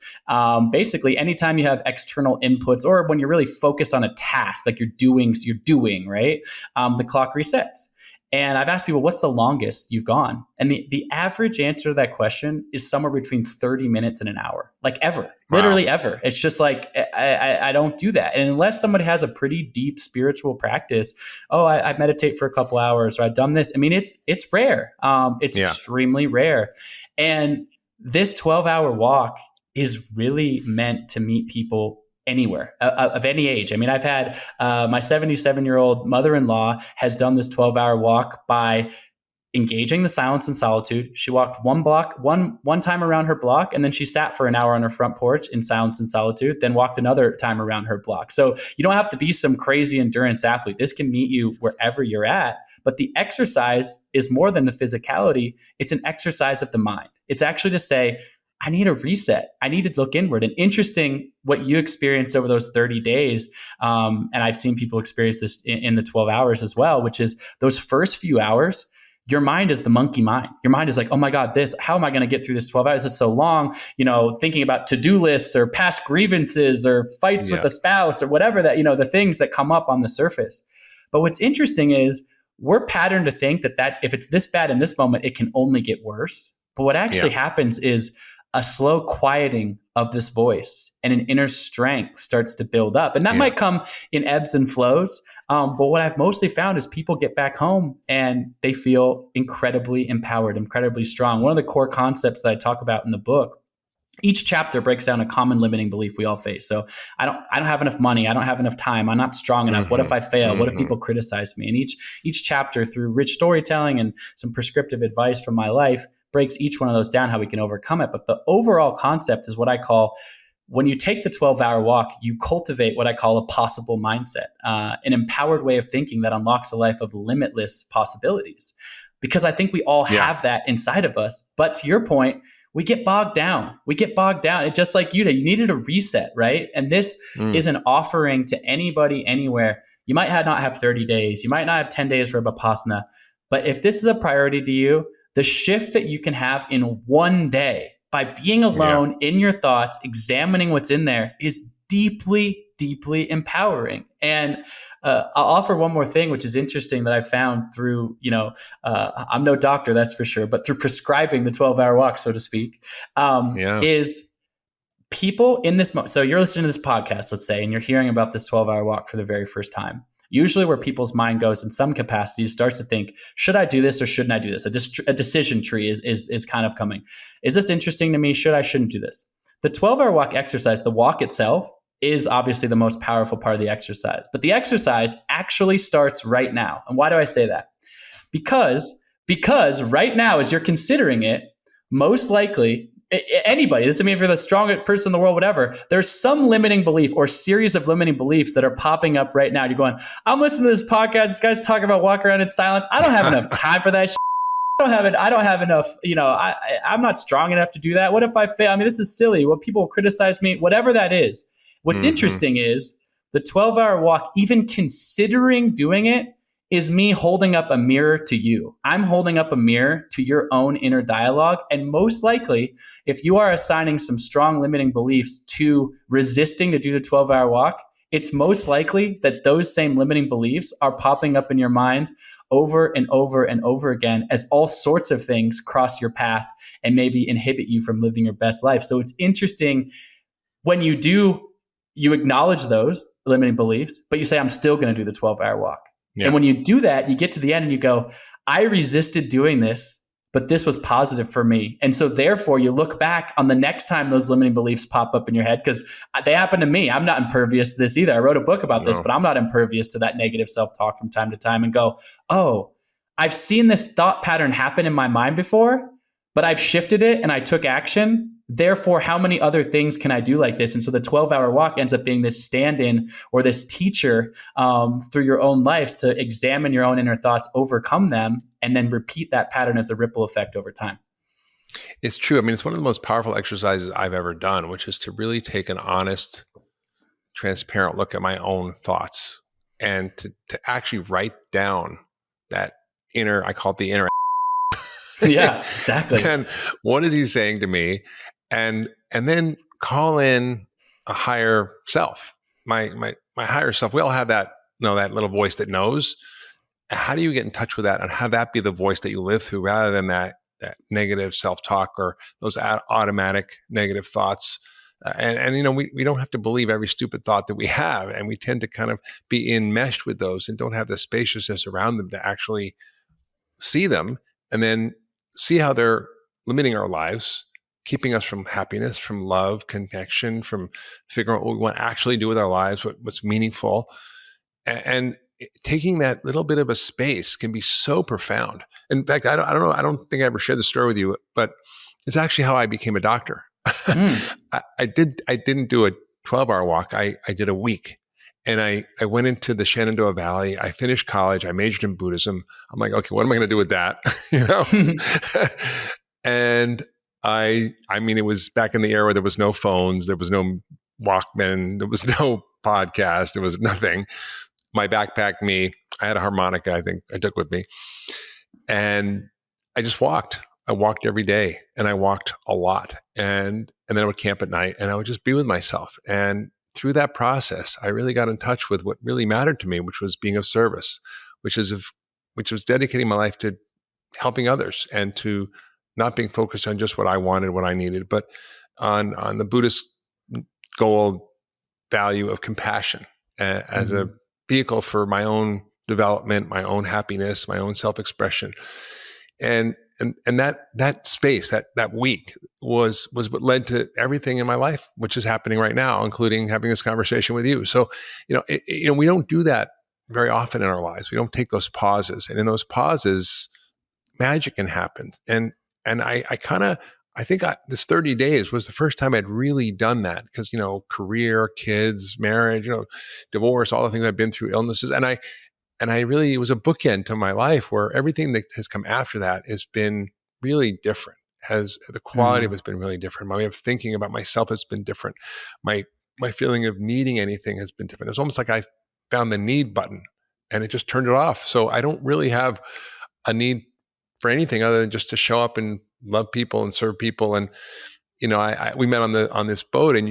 Basically, anytime you have external inputs, or when you're really focused on a task, like you're doing, right? The clock resets. And I've asked people, what's the longest you've gone? And the average answer to that question is somewhere between 30 minutes and an hour, like ever, literally ever. It's just like, I don't do that. And unless somebody has a pretty deep spiritual practice, I meditate for a couple hours, or I've done this. I mean, it's rare. It's extremely rare. And this 12-hour walk is really meant to meet people anywhere of any age. I mean, I've had my 77-year-old mother-in-law has done this 12-hour walk by engaging the silence and solitude. She walked one time around her block, and then she sat for an hour on her front porch in silence and solitude, then walked another time around her block. So you don't have to be some crazy endurance athlete. This can meet you wherever you're at. But the exercise is more than the physicality. It's an exercise of the mind. It's actually to say, I need a reset. I need to look inward. And interesting what you experienced over those 30 days. And I've seen people experience this in the 12 hours as well, which is those first few hours, your mind is the monkey mind. Your mind is like, oh my God, how am I going to get through this 12 hours? This is so long, thinking about to-do lists or past grievances or fights with a spouse or whatever the things that come up on the surface. But what's interesting is we're patterned to think that if it's this bad in this moment, it can only get worse. But what actually happens is a slow quieting of this voice and an inner strength starts to build up. And that might come in ebbs and flows. But what I've mostly found is people get back home and they feel incredibly empowered, incredibly strong. One of the core concepts that I talk about in the book, each chapter breaks down a common limiting belief we all face. So I don't have enough money. I don't have enough time. I'm not strong enough. What if I fail? What if people criticize me? And each chapter, through rich storytelling and some prescriptive advice from my life, breaks each one of those down, how we can overcome it. But the overall concept is what I call, when you take the 12-hour walk, you cultivate what I call a possible mindset, an empowered way of thinking that unlocks a life of limitless possibilities. Because I think we all have that inside of us. But to your point, we get bogged down. It's just like you needed a reset, right? And this is an offering to anybody, anywhere. You might not have 30 days. You might not have 10 days for Vipassana. But if this is a priority to you, the shift that you can have in one day by being alone in your thoughts, examining what's in there, is deeply, deeply empowering. And I'll offer one more thing, which is interesting that I found through, I'm no doctor, that's for sure, but through prescribing the 12-hour walk, so to speak, is people in this moment. So you're listening to this podcast, let's say, and you're hearing about this 12-hour walk for the very first time. Usually where people's mind goes in some capacity starts to think, should I do this or shouldn't I do this? A decision tree is kind of coming. Is this interesting to me? Shouldn't do this? The 12-hour walk exercise, the walk itself, is obviously the most powerful part of the exercise. But the exercise actually starts right now. And why do I say that? Because right now, as you're considering it, most likely, anybody, this doesn't mean if you're the strongest person in the world, whatever, there's some limiting belief or series of limiting beliefs that are popping up right now. You're going, I'm listening to this podcast. This guy's talking about walk around in silence. I don't have enough time for that shit. I don't have enough, I'm not strong enough to do that. What if I fail? I mean, this is silly. Well, people criticize me, whatever that is. What's interesting is the 12-hour walk, even considering doing it, is me holding up a mirror to you. I'm holding up a mirror to your own inner dialogue. And most likely, if you are assigning some strong limiting beliefs to resisting to do the 12-hour walk, it's most likely that those same limiting beliefs are popping up in your mind over and over and over again as all sorts of things cross your path and maybe inhibit you from living your best life. So it's interesting when you acknowledge those limiting beliefs, but you say, I'm still going to do the 12-hour walk. Yeah. And when you do that, you get to the end and you go, I resisted doing this, but this was positive for me. And so therefore you look back on the next time those limiting beliefs pop up in your head, because they happen to me. I'm not impervious to this either. I wrote a book about this, but I'm not impervious to that negative self-talk from time to time, and go, oh, I've seen this thought pattern happen in my mind before, but I've shifted it and I took action. Therefore, how many other things can I do like this? And so the 12-hour walk ends up being this stand-in or this teacher through your own lives to examine your own inner thoughts, overcome them, and then repeat that pattern as a ripple effect over time. It's true. I mean, it's one of the most powerful exercises I've ever done, which is to really take an honest, transparent look at my own thoughts and to actually write down that inner, I call it the inner. Yeah, exactly. And what is he saying to me? And then call in a higher self, my higher self. We all have that, that little voice that knows. How do you get in touch with that and have that be the voice that you live through, rather than that negative self-talk or those automatic negative thoughts? And we don't have to believe every stupid thought that we have, and we tend to kind of be enmeshed with those and don't have the spaciousness around them to actually see them and then see how they're limiting our lives, keeping us from happiness, from love, connection, from figuring out what we want to actually do with our lives, what's meaningful. And taking that little bit of a space can be so profound. In fact, I don't think I ever shared the story with you, but it's actually how I became a doctor. I didn't do a 12-hour walk. I did a week. And I went into the Shenandoah Valley. I finished college. I majored in Buddhism. I'm like, okay, what am I going to do with that? And I mean, it was back in the era where there was no phones, there was no Walkman, there was no podcast, there was nothing. My backpack, I had a harmonica, I think I took with me. And I just walked. I walked every day, and I walked a lot. And then I would camp at night, and I would just be with myself. And through that process, I really got in touch with what really mattered to me, which was being of service, which was dedicating my life to helping others and to not being focused on just what I wanted, what I needed, but on the Buddhist goal value of compassion as a vehicle for my own development, my own happiness, my own self-expression. And that space, that week was what led to everything in my life, which is happening right now, including having this conversation with you. So, we don't do that very often in our lives. We don't take those pauses, and in those pauses, magic can happen. And I think this 30 days was the first time I'd really done that because, career, kids, marriage, divorce, all the things I've been through, illnesses. And I really, it was a bookend to my life where everything that has come after that has been really different. The quality of it's been really different. My way of thinking about myself has been different. My feeling of needing anything has been different. It's almost like I found the need button and it just turned it off. So I don't really have a need for anything other than just to show up and love people and serve people. And we met on this boat, and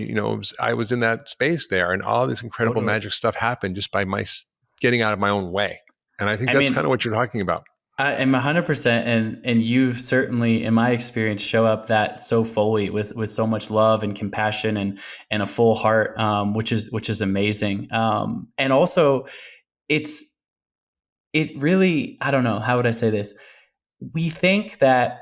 I was in that space there, and all this incredible magic stuff happened just by my getting out of my own way. And I think that's kind of what you're talking about. I am 100%, and you certainly, in my experience, show up that so fully with so much love and compassion and a full heart, which is amazing. And also, it really, I don't know, how would I say this? We think that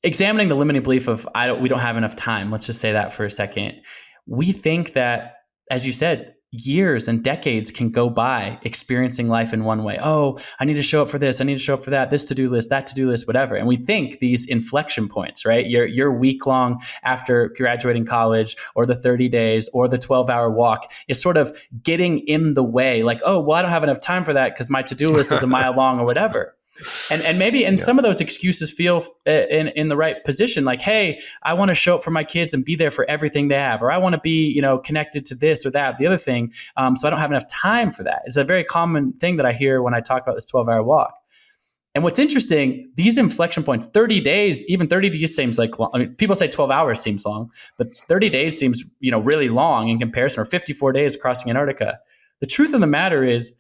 examining the limiting belief of we don't have enough time. Let's just say that for a second. We think that, as you said, years and decades can go by experiencing life in one way. Oh, I need to show up for this. I need to show up for that. This to-do list, that to-do list, whatever. And we think these inflection points, right? Your week long after graduating college, or the 30 days, or the 12-hour walk is sort of getting in the way. Like, oh, well, I don't have enough time for that because my to-do list is a mile long or whatever. And maybe some of those excuses feel in the right position. Like, hey, I want to show up for my kids and be there for everything they have, or I want to be, connected to this or that, the other thing. So I don't have enough time for that. It's a very common thing that I hear when I talk about this 12-hour walk. And what's interesting, these inflection points, 30 days, even 30 days seems like long. I mean, people say 12 hours seems long, but 30 days seems, really long in comparison, or 54 days crossing Antarctica. The truth of the matter is,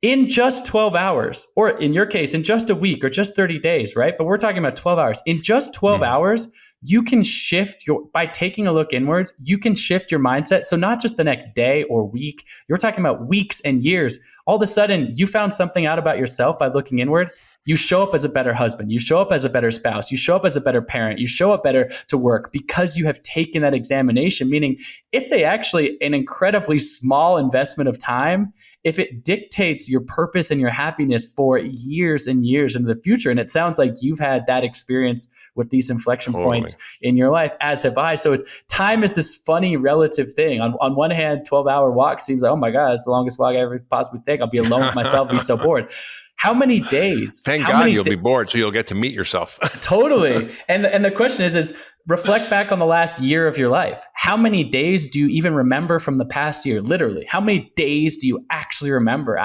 in just 12 hours, or in your case, in just a week or just 30 days, right? But we're talking about 12 hours. In just 12 hours, you can shift by taking a look inwards, you can shift your mindset. So not just the next day or week, you're talking about weeks and years. All of a sudden, you found something out about yourself by looking inward. You show up as a better husband. You show up as a better spouse. You show up as a better parent. You show up better to work because you have taken that examination, meaning it's actually an incredibly small investment of time if it dictates your purpose and your happiness for years and years into the future. And it sounds like you've had that experience with these inflection points in your life, as have I. So time is this funny relative thing. On one hand, 12-hour walk seems like, oh my God, it's the longest walk I ever possibly think. I'll be alone with myself, be so bored. How many days? Thank God you'll be bored, so you'll get to meet yourself. Totally. And the question is reflect back on the last year of your life. How many days do you even remember from the past year? Literally, how many days do you actually remember?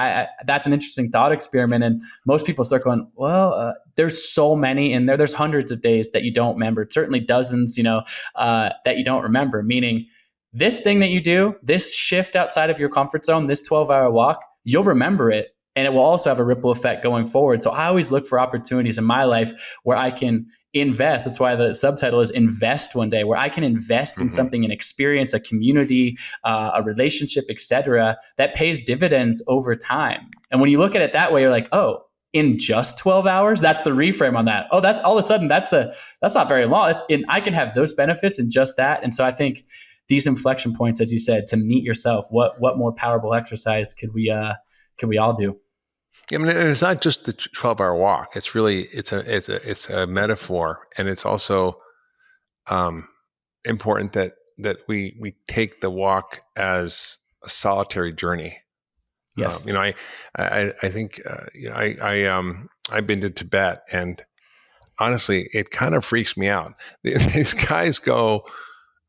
That's an interesting thought experiment. And most people start going, well, there's so many in there. There's hundreds of days that you don't remember. Certainly dozens, that you don't remember. Meaning, this thing that you do, this shift outside of your comfort zone, this 12-hour walk, you'll remember it. And it will also have a ripple effect going forward. So I always look for opportunities in my life where I can invest. That's why the subtitle is Invest One Day, where I can invest in something, an experience, a community, a relationship, etc., that pays dividends over time. And when you look at it that way, you're like, oh, in just 12 hours, that's the reframe on that. Oh, that's all of a sudden, that's not very long. I can have those benefits in just that. And so I think these inflection points, as you said, to meet yourself, what more powerful exercise could we all do? I mean, it's not just the 12-hour walk. It's really it's a metaphor, and it's also important that we take the walk as a solitary journey. Yes, I think I've been to Tibet, and honestly, it kind of freaks me out. These guys go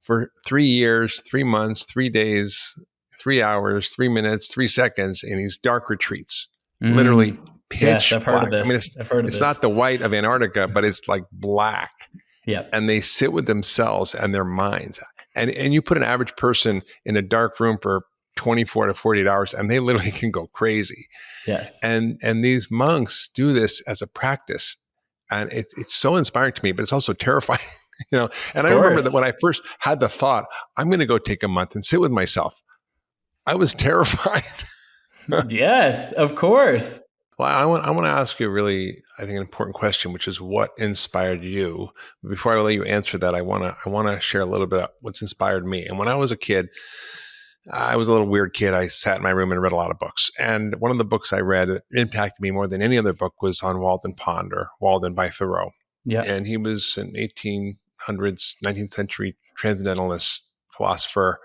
for 3 years, 3 months, 3 days, 3 hours, 3 minutes, 3 seconds in these dark retreats. Literally Yes, pitch I've heard of black. I mean, this. I've heard of it's this. not the white of Antarctica, but it's like black. Yep. And they sit with themselves and their minds. And you put an average person in a dark room for 24 to 48 hours, and they literally can go crazy. Yes. And these monks do this as a practice. And it's so inspiring to me, but it's also terrifying. And I remember that when I first had the thought, I'm going to go take a month and sit with myself, I was terrified. Yes, of course. Well, I want to ask you a really, I think, an important question, which is what inspired you. Before I let you answer that, I want to share a little bit of what's inspired me. And when I was a kid, I was a little weird kid. I sat in my room and read a lot of books. And one of the books I read that impacted me more than any other book was on Walden Pond, or Walden by Thoreau. Yeah. And he was an 1800s, 19th century transcendentalist philosopher.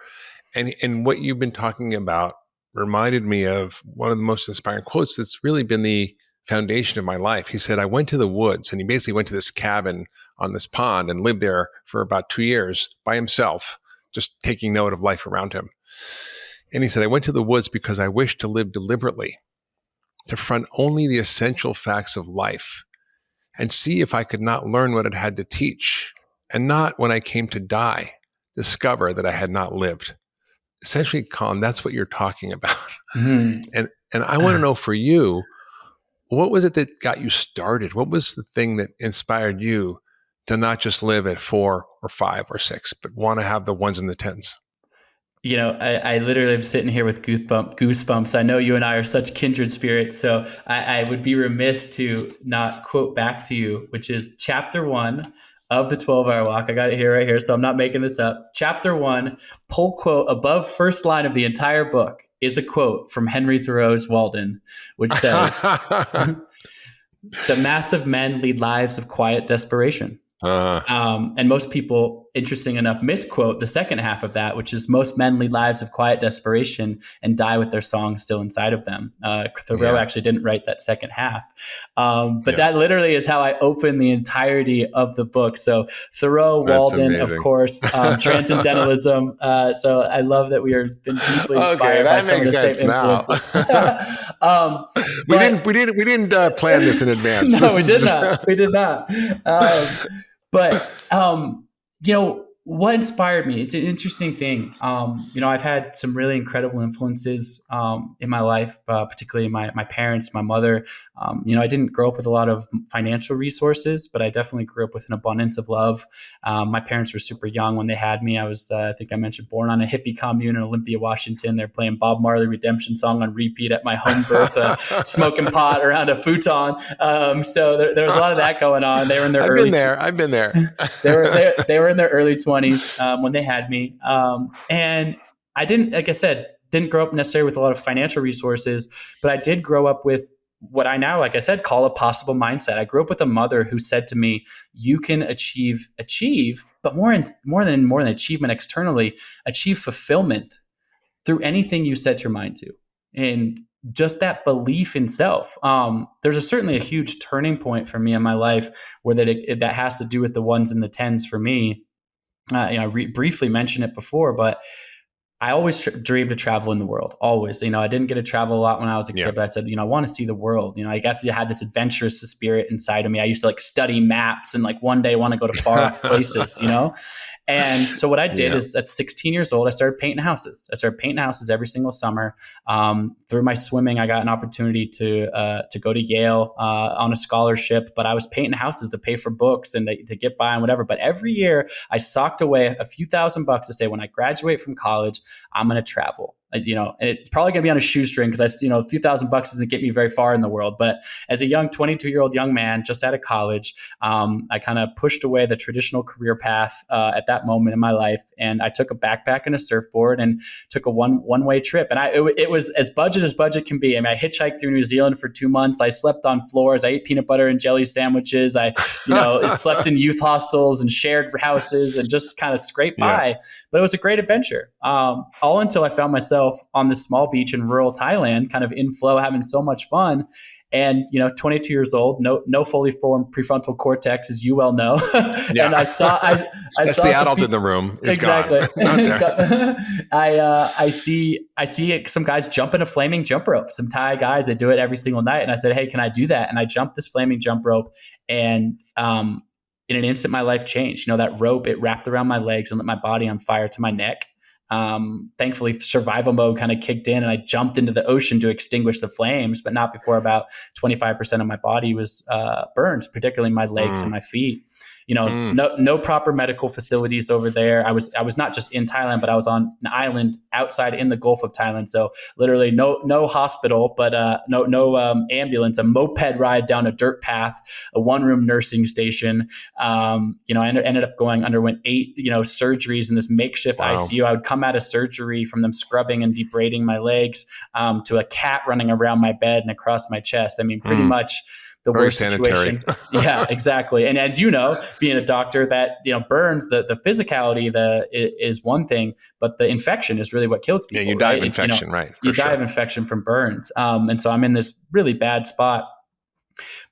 And what you've been talking about reminded me of one of the most inspiring quotes that's really been the foundation of my life. He said, I went to the woods, and he basically went to this cabin on this pond and lived there for about 2 years by himself, just taking note of life around him. And he said, I went to the woods because I wished to live deliberately, to front only the essential facts of life, and see if I could not learn what it had to teach, and not, when I came to die, discover that I had not lived. Essentially, Colin, that's what you're talking about. Mm-hmm. And I want to know, for you, what was it that got you started? What was the thing that inspired you to not just live at 4 or 5 or 6, but want to have the ones and the 10s? I literally am sitting here with goosebumps. I know you and I are such kindred spirits, so I would be remiss to not quote back to you, which is chapter 1 of the 12-Hour Walk. I got it here, right here, so I'm not making this up. Chapter 1, pull quote above first line of the entire book is a quote from Henry Thoreau's Walden, which says, "The massive men lead lives of quiet desperation." And most people, interesting enough, misquote the second half of that, which is, most men lead lives of quiet desperation and die with their song still inside of them. Thoreau actually didn't write that second half. But that literally is how I open the entirety of the book. So Thoreau, Walden, of course, transcendentalism. So I love that we are been deeply inspired by some of the same influences. We didn't plan this in advance. No, we did not. We did not. But, what inspired me? It's an interesting thing. I've had some really incredible influences in my life, particularly my parents, my mother. I didn't grow up with a lot of financial resources, but I definitely grew up with an abundance of love. My parents were super young when they had me. I was, I think I mentioned, born on a hippie commune in Olympia, Washington. They're playing Bob Marley Redemption Song on repeat at my home birth, smoking pot around a futon. So there was a lot of that going on. They were in their I've been there. They were in their early 20s when they had me. And I didn't, like I said, didn't grow up necessarily with a lot of financial resources, but I did grow up with what I now, like I said, call a possible mindset. I grew up with a mother who said to me, you can achieve, but more than achievement externally, achieve fulfillment through anything you set your mind to. And just that belief in self. There's certainly a huge turning point for me in my life where that has to do with the ones and the 10s for me. I briefly mentioned it before, but I always dreamed to travel in the world. Always, I didn't get to travel a lot when I was a kid, but I said, I want to see the world. I definitely had this adventurous spirit inside of me. I used to study maps and one day want to go to far off places, And so what I did is, at 16 years old, I started painting houses. I started painting houses every single summer. Through my swimming, I got an opportunity to go to Yale on a scholarship, but I was painting houses to pay for books and to get by and whatever. But every year I socked away a few $1,000s to say, when I graduate from college, I'm going to travel. And it's probably going to be on a shoestring because a few $1,000 doesn't get me very far in the world. But as a young 22-year-old young man just out of college, I kind of pushed away the traditional career path at that moment in my life, and I took a backpack and a surfboard and took a one-way trip. And it was as budget can be. I hitchhiked through New Zealand for 2 months. I slept on floors. I ate peanut butter and jelly sandwiches. I slept in youth hostels and shared houses and just kind of scraped by. But it was a great adventure. all until I found myself on this small beach in rural Thailand, kind of in flow, having so much fun. And, 22 years old, no fully formed prefrontal cortex, as you well know. Yeah. And I saw the adult in the room is exactly. gone. Not there. I see some guys jumping a flaming jump rope, some Thai guys that do it every single night. And I said, hey, can I do that? And I jumped this flaming jump rope, and in an instant, my life changed. That rope, it wrapped around my legs and lit my body on fire to my neck. Thankfully, survival mode kind of kicked in, and I jumped into the ocean to extinguish the flames, but not before about 25% of my body was burned, particularly my legs and my feet. No proper medical facilities over there. I was not just in Thailand, but I was on an island outside in the Gulf of Thailand. So literally no hospital, but no ambulance, a moped ride down a dirt path, a one-room nursing station. I underwent 8 surgeries in this makeshift ICU. I would come out of surgery from them scrubbing and debrading my legs to a cat running around my bed and across my chest. I mean, pretty much the very worst sanitary situation. Yeah, exactly. And as you know, being a doctor, that burns, the physicality is one thing, but the infection is really what kills people. Yeah, you die right? of infection, right? You die of infection from burns. And so I'm in this really bad spot.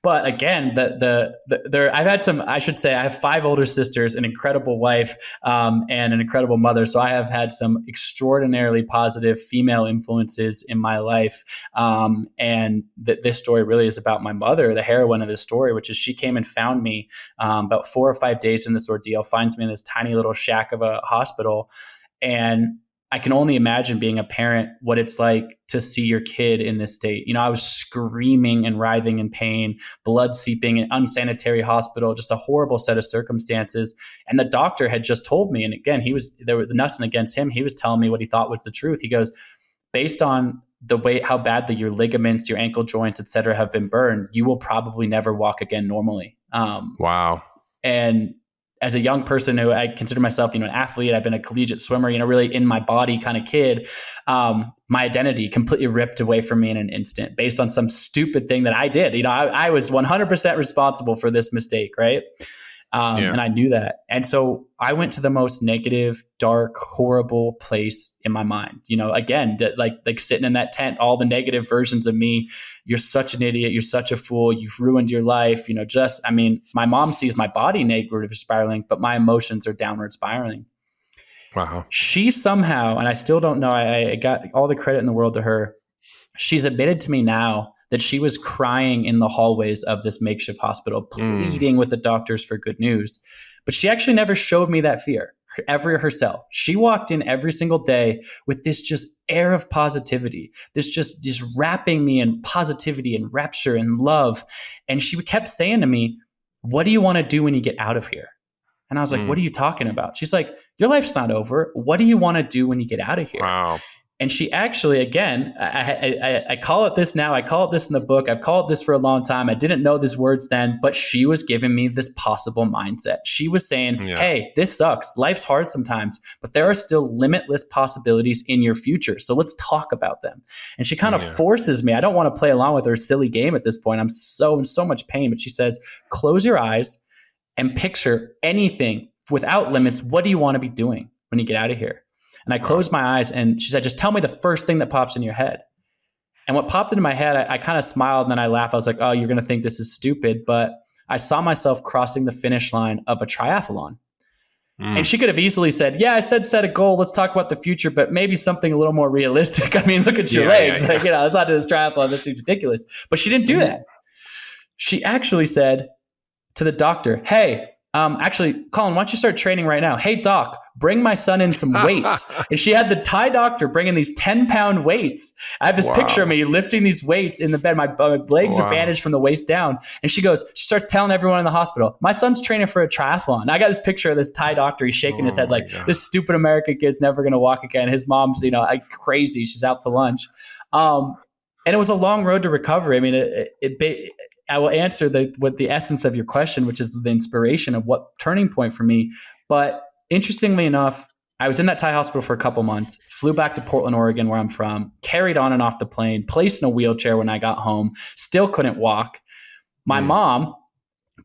But again, I've had some, I should say, I have 5 older sisters, an incredible wife, and an incredible mother. So I have had some extraordinarily positive female influences in my life. And this story really is about my mother, the heroine of this story, which is she came and found me about 4 or 5 days in this ordeal, finds me in this tiny little shack of a hospital. And I can only imagine being a parent, what it's like to see your kid in this state. I was screaming and writhing in pain, blood seeping, an unsanitary hospital, just a horrible set of circumstances. And the doctor had just told me, and again, there was nothing against him. He was telling me what he thought was the truth. He goes, based on the way, how badly your ligaments, your ankle joints, et cetera, have been burned, you will probably never walk again normally. Wow. And as a young person who I consider myself, an athlete, I've been a collegiate swimmer, really in my body kind of kid, my identity completely ripped away from me in an instant based on some stupid thing that I did. I was 100% responsible for this mistake, right? And I knew that. And so I went to the most negative, dark, horrible place in my mind. Again, like sitting in that tent, all the negative versions of me. You're such an idiot. You're such a fool. You've ruined your life. My mom sees my body negative spiraling, but my emotions are downward spiraling. Wow. She somehow, and I still don't know, I got all the credit in the world to her. She's admitted to me now that she was crying in the hallways of this makeshift hospital, pleading with the doctors for good news. But she actually never showed me that fear ever herself. She walked in every single day with this just air of positivity, this just wrapping me in positivity and rapture and love. And she kept saying to me, what do you want to do when you get out of here? And I was like, what are you talking about? She's like, your life's not over. What do you want to do when you get out of here? Wow. And she actually, again, I call it this now. I call it this in the book. I've called it this for a long time. I didn't know these words then, but she was giving me this possible mindset. She was saying, hey, this sucks. Life's hard sometimes, but there are still limitless possibilities in your future. So let's talk about them. And she kind of forces me. I don't want to play along with her silly game at this point. I'm in so much pain. But she says, close your eyes and picture anything without limits. What do you want to be doing when you get out of here? And I closed my eyes and she said, just tell me the first thing that pops in your head. And what popped into my head, I kind of smiled and then I laughed. I was like, oh, you're going to think this is stupid. But I saw myself crossing the finish line of a triathlon. And she could have easily said, yeah, I said set a goal. Let's talk about the future, but maybe something a little more realistic. I mean, look at your legs. Yeah. Like, let's not do this triathlon. This seems ridiculous. But she didn't do that. She actually said to the doctor, hey, actually, Colin, why don't you start training right now? Hey, doc, bring my son in some weights. And she had the Thai doctor bringing these 10-pound weights. I have this picture of me lifting these weights in the bed. My legs are bandaged from the waist down. And she starts telling everyone in the hospital, my son's training for a triathlon. And I got this picture of this Thai doctor. He's shaking his head like, this stupid American kid's never going to walk again. His mom's, crazy. She's out to lunch. And it was a long road to recovery. I mean, I will answer the essence of your question, which is the inspiration of what turning point for me. But interestingly enough, I was in that Thai hospital for a couple months, flew back to Portland, Oregon, where I'm from, carried on and off the plane, placed in a wheelchair when I got home, still couldn't walk. My mom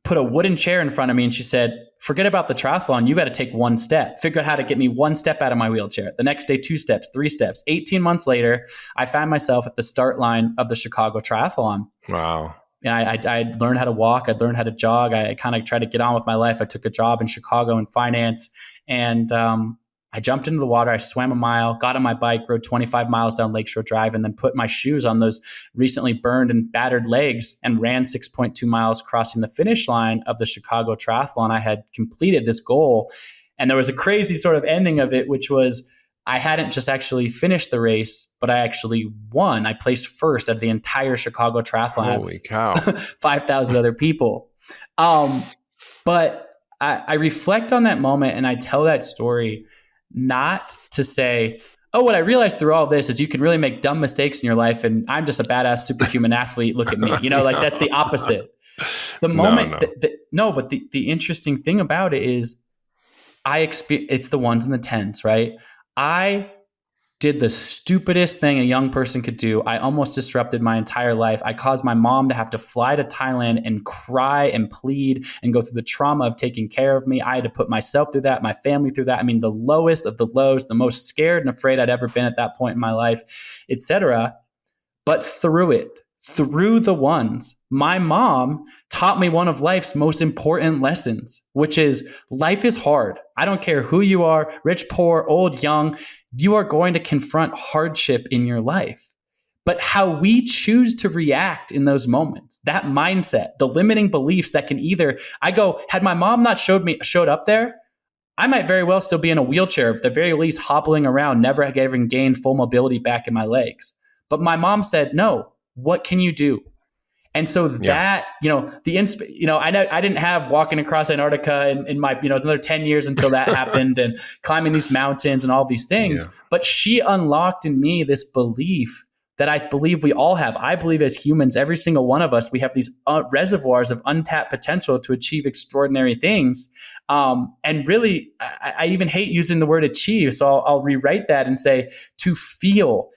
put a wooden chair in front of me and she said, forget about the triathlon. You got to take one step. Figure out how to get me one step out of my wheelchair. The next day, 2 steps, 3 steps. 18 months later, I found myself at the start line of the Chicago Triathlon. Wow. And I learned how to walk. I learned how to jog. I kind of tried to get on with my life. I took a job in Chicago in finance, and I jumped into the water. I swam a mile, got on my bike, rode 25 miles down Lakeshore Drive, and then put my shoes on those recently burned and battered legs and ran 6.2 miles, crossing the finish line of the Chicago Triathlon. I had completed this goal, and there was a crazy sort of ending of it, which was I hadn't just actually finished the race, but I actually won. I placed first at the entire Chicago Triathlon. Holy cow. 5,000 other people. But I reflect on that moment and I tell that story not to say, oh, what I realized through all this is you can really make dumb mistakes in your life and I'm just a badass superhuman athlete. Look at me. Like that's the opposite. The moment, but the interesting thing about it is it's the ones and the tens, right? I did the stupidest thing a young person could do. I almost disrupted my entire life. I caused my mom to have to fly to Thailand and cry and plead and go through the trauma of taking care of me. I had to put myself through that, my family through that. I mean, the lowest of the lows, the most scared and afraid I'd ever been at that point in my life, etc. But through the ones, my mom taught me one of life's most important lessons, which is life is hard. I don't care who you are, rich, poor, old, young, you are going to confront hardship in your life. But how we choose to react in those moments, that mindset, the limiting beliefs that can had my mom not showed up there, I might very well still be in a wheelchair, at the very least hobbling around, never having gained full mobility back in my legs. But my mom said, no, what can you do? And so that, I didn't have walking across Antarctica in my, it's another 10 years until that happened and climbing these mountains and all these things. Yeah. But she unlocked in me this belief that I believe we all have. I believe as humans, every single one of us, we have these reservoirs of untapped potential to achieve extraordinary things. And really, I even hate using the word achieve. So I'll rewrite that and say to feel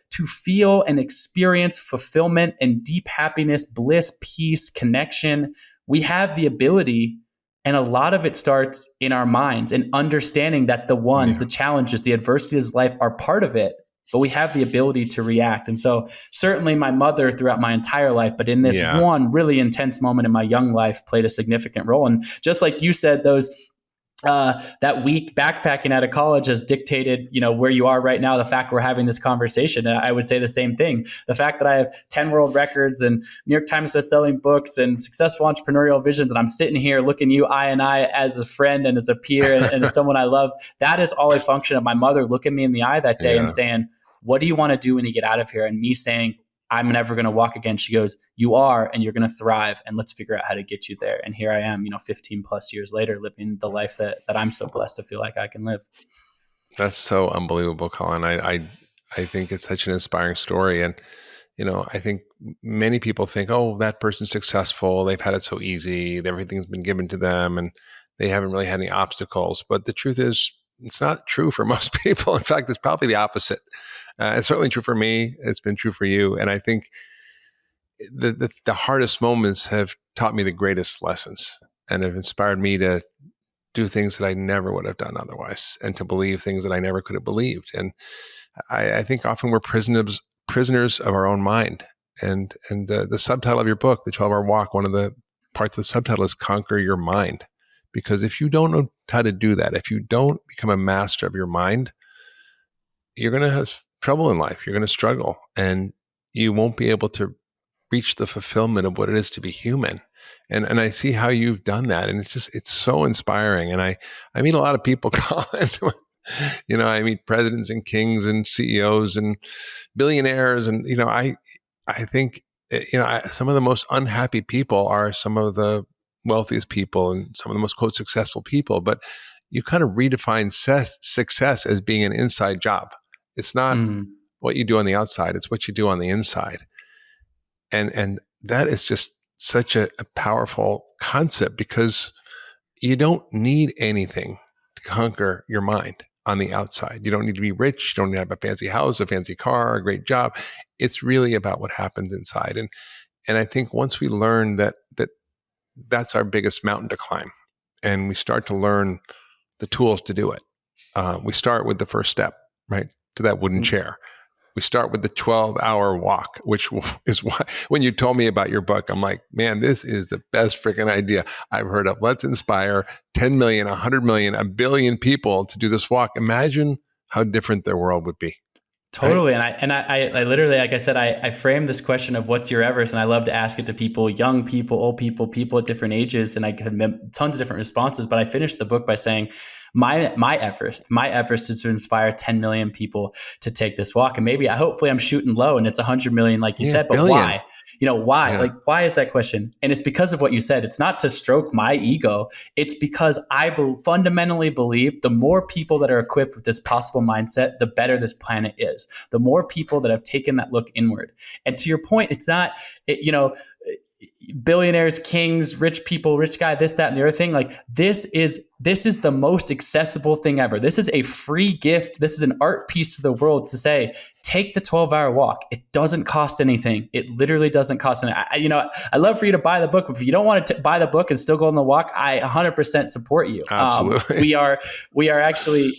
and experience fulfillment and deep happiness, bliss, peace, connection. We have the ability, and a lot of it starts in our minds and understanding that the challenges, the adversities of life are part of it. But we have the ability to react. And so certainly my mother throughout my entire life, but in this one really intense moment in my young life played a significant role. And just like you said, that week backpacking out of college has dictated, where you are right now. The fact we're having this conversation, I would say the same thing. The fact that I have 10 world records and New York Times bestselling books and successful entrepreneurial visions, and I'm sitting here looking you eye and eye as a friend and as a peer and as someone I love, that is all a function of my mother looking me in the eye that day and saying, what do you want to do when you get out of here? And me saying, I'm never going to walk again. She goes, you are, and you're going to thrive, and let's figure out how to get you there. And here I am, 15 plus years later, living the life that I'm so blessed to feel like I can live. That's so unbelievable, Colin. I think it's such an inspiring story. And, I think many people think, oh, that person's successful. They've had it so easy. Everything's been given to them and they haven't really had any obstacles. But the truth is, it's not true for most people. In fact, it's probably the opposite. It's certainly true for me. It's been true for you. And I think the hardest moments have taught me the greatest lessons and have inspired me to do things that I never would have done otherwise and to believe things that I never could have believed. And I think often we're prisoners of our own mind. And the subtitle of your book, The 12-Hour Walk, one of the parts of the subtitle is Conquer Your Mind. Because if you don't know how to do that, if you don't become a master of your mind, you're going to have trouble in life. You're going to struggle and you won't be able to reach the fulfillment of what it is to be human. And I see how you've done that. And it's so inspiring. And I meet a lot of people, Colin. I meet presidents and kings and CEOs and billionaires. And, I think, some of the most unhappy people are some of the wealthiest people and some of the most, quote, successful people. But you kind of redefine success as being an inside job. It's not what you do on the outside. It's what you do on the inside. And that is just such a powerful concept because you don't need anything to conquer your mind on the outside. You don't need to be rich. You don't need to have a fancy house, a fancy car, a great job. It's really about what happens inside. And I think once we learn that that's our biggest mountain to climb. And we start to learn the tools to do it. We start with the first step, right? To that wooden chair. We start with the 12-hour walk, which is why when you told me about your book, I'm like, man, this is the best freaking idea I've heard of. Let's inspire 10 million, 100 million, a billion people to do this walk. Imagine how different their world would be. Totally. Right? And I literally, like I said, I framed this question of what's your Everest, and I love to ask it to people, young people, old people, people at different ages. And I had tons of different responses, but I finished the book by saying, my Everest is to inspire 10 million people to take this walk. And maybe, hopefully I'm shooting low and it's 100 million, like you said, but billion. Why? Why? Yeah. Like, why is that question? And it's because of what you said. It's not to stroke my ego. It's because I fundamentally believe the more people that are equipped with this possible mindset, the better this planet is. The more people that have taken that look inward. And to your point, it's not, billionaires, kings, rich people, rich guy, this, that, and the other thing. Like this is the most accessible thing ever. This is a free gift. This is an art piece to the world to say, take the 12-hour walk. It doesn't cost anything. It literally doesn't cost anything. I love for you to buy the book, but if you don't want to buy the book and still go on the walk, I 100% support you. Absolutely. We are actually,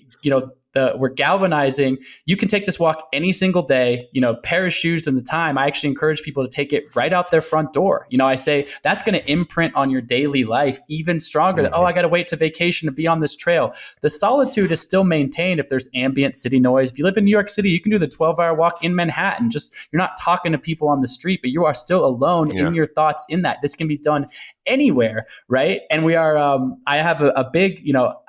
we're galvanizing. You can take this walk any single day, pair of shoes and the time. I actually encourage people to take it right out their front door. I say that's going to imprint on your daily life even stronger than, I got to wait to vacation to be on this trail. The solitude is still maintained if there's ambient city noise. If you live in New York City, you can do the 12-hour walk in Manhattan. You're not talking to people on the street, but you are still alone in your thoughts in that. This can be done anywhere, right? And we are, I have a big,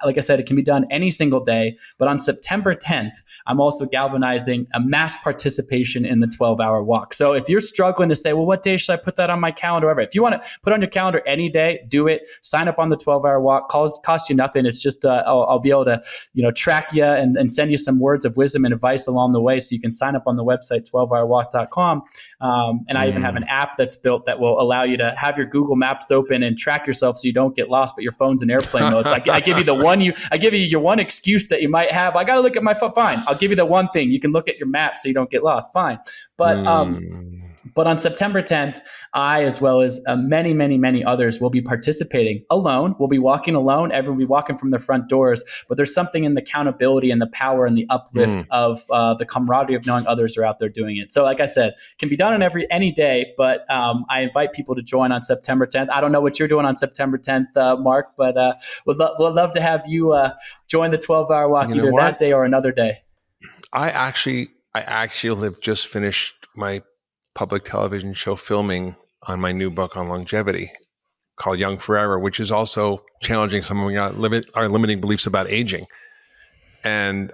like I said, it can be done any single day, but on September 10th, I'm also galvanizing a mass participation in the 12-hour walk. So if you're struggling to say, well, what day should I put that on my calendar? Whatever. If you want to put on your calendar any day, do it. Sign up on the 12-hour walk. Cost you nothing. It's just, I'll be able to, track you and send you some words of wisdom and advice along the way. So you can sign up on the website, 12hourwalk.com. And I even have an app that's built that will allow you to have your Google Maps open and track yourself so you don't get lost, but your phone's in airplane mode. So I give you your one excuse that you might have. I got to look at my phone. Fine. I'll give you the one thing. You can look at your map so you don't get lost. Fine. But on September 10th, I, as well as many, many, many others, will be participating alone. We'll be walking alone. Everyone will be walking from their front doors. But there's something in the accountability and the power and the uplift of the camaraderie of knowing others are out there doing it. So like I said, it can be done on any day, but I invite people to join on September 10th. I don't know what you're doing on September 10th, Mark, but we'd love to have you join the 12-hour walk either that day or another day. I actually have just finished my public television show filming on my new book on longevity called Young Forever, which is also challenging some of our limiting beliefs about aging. And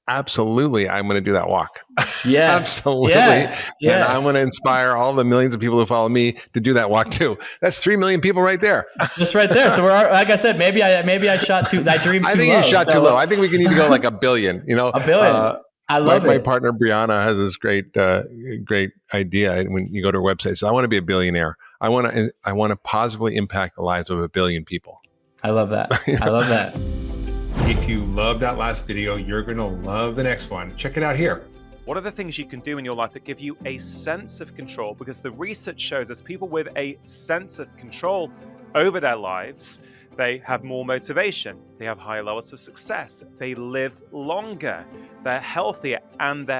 absolutely, I'm going to do that walk. Yes. Absolutely. Yes. And I'm going to inspire all the millions of people who follow me to do that walk too. That's 3 million people right there. Just right there. So we're, like I said, maybe I shot too, I dreamed too low. I think you shot too low. I think we need to go like a billion, A billion. I love my partner Brianna has this great idea. When you go to her website, so I want to be a billionaire. I want to positively impact the lives of 1 billion people. I love that. I love that. If you love that last video, you're going to love the next one. Check it out here. What are the things you can do in your life that give you a sense of control? Because the research shows us people with a sense of control over their lives, they have more motivation, they have higher levels of success, they live longer, they're healthier, and they're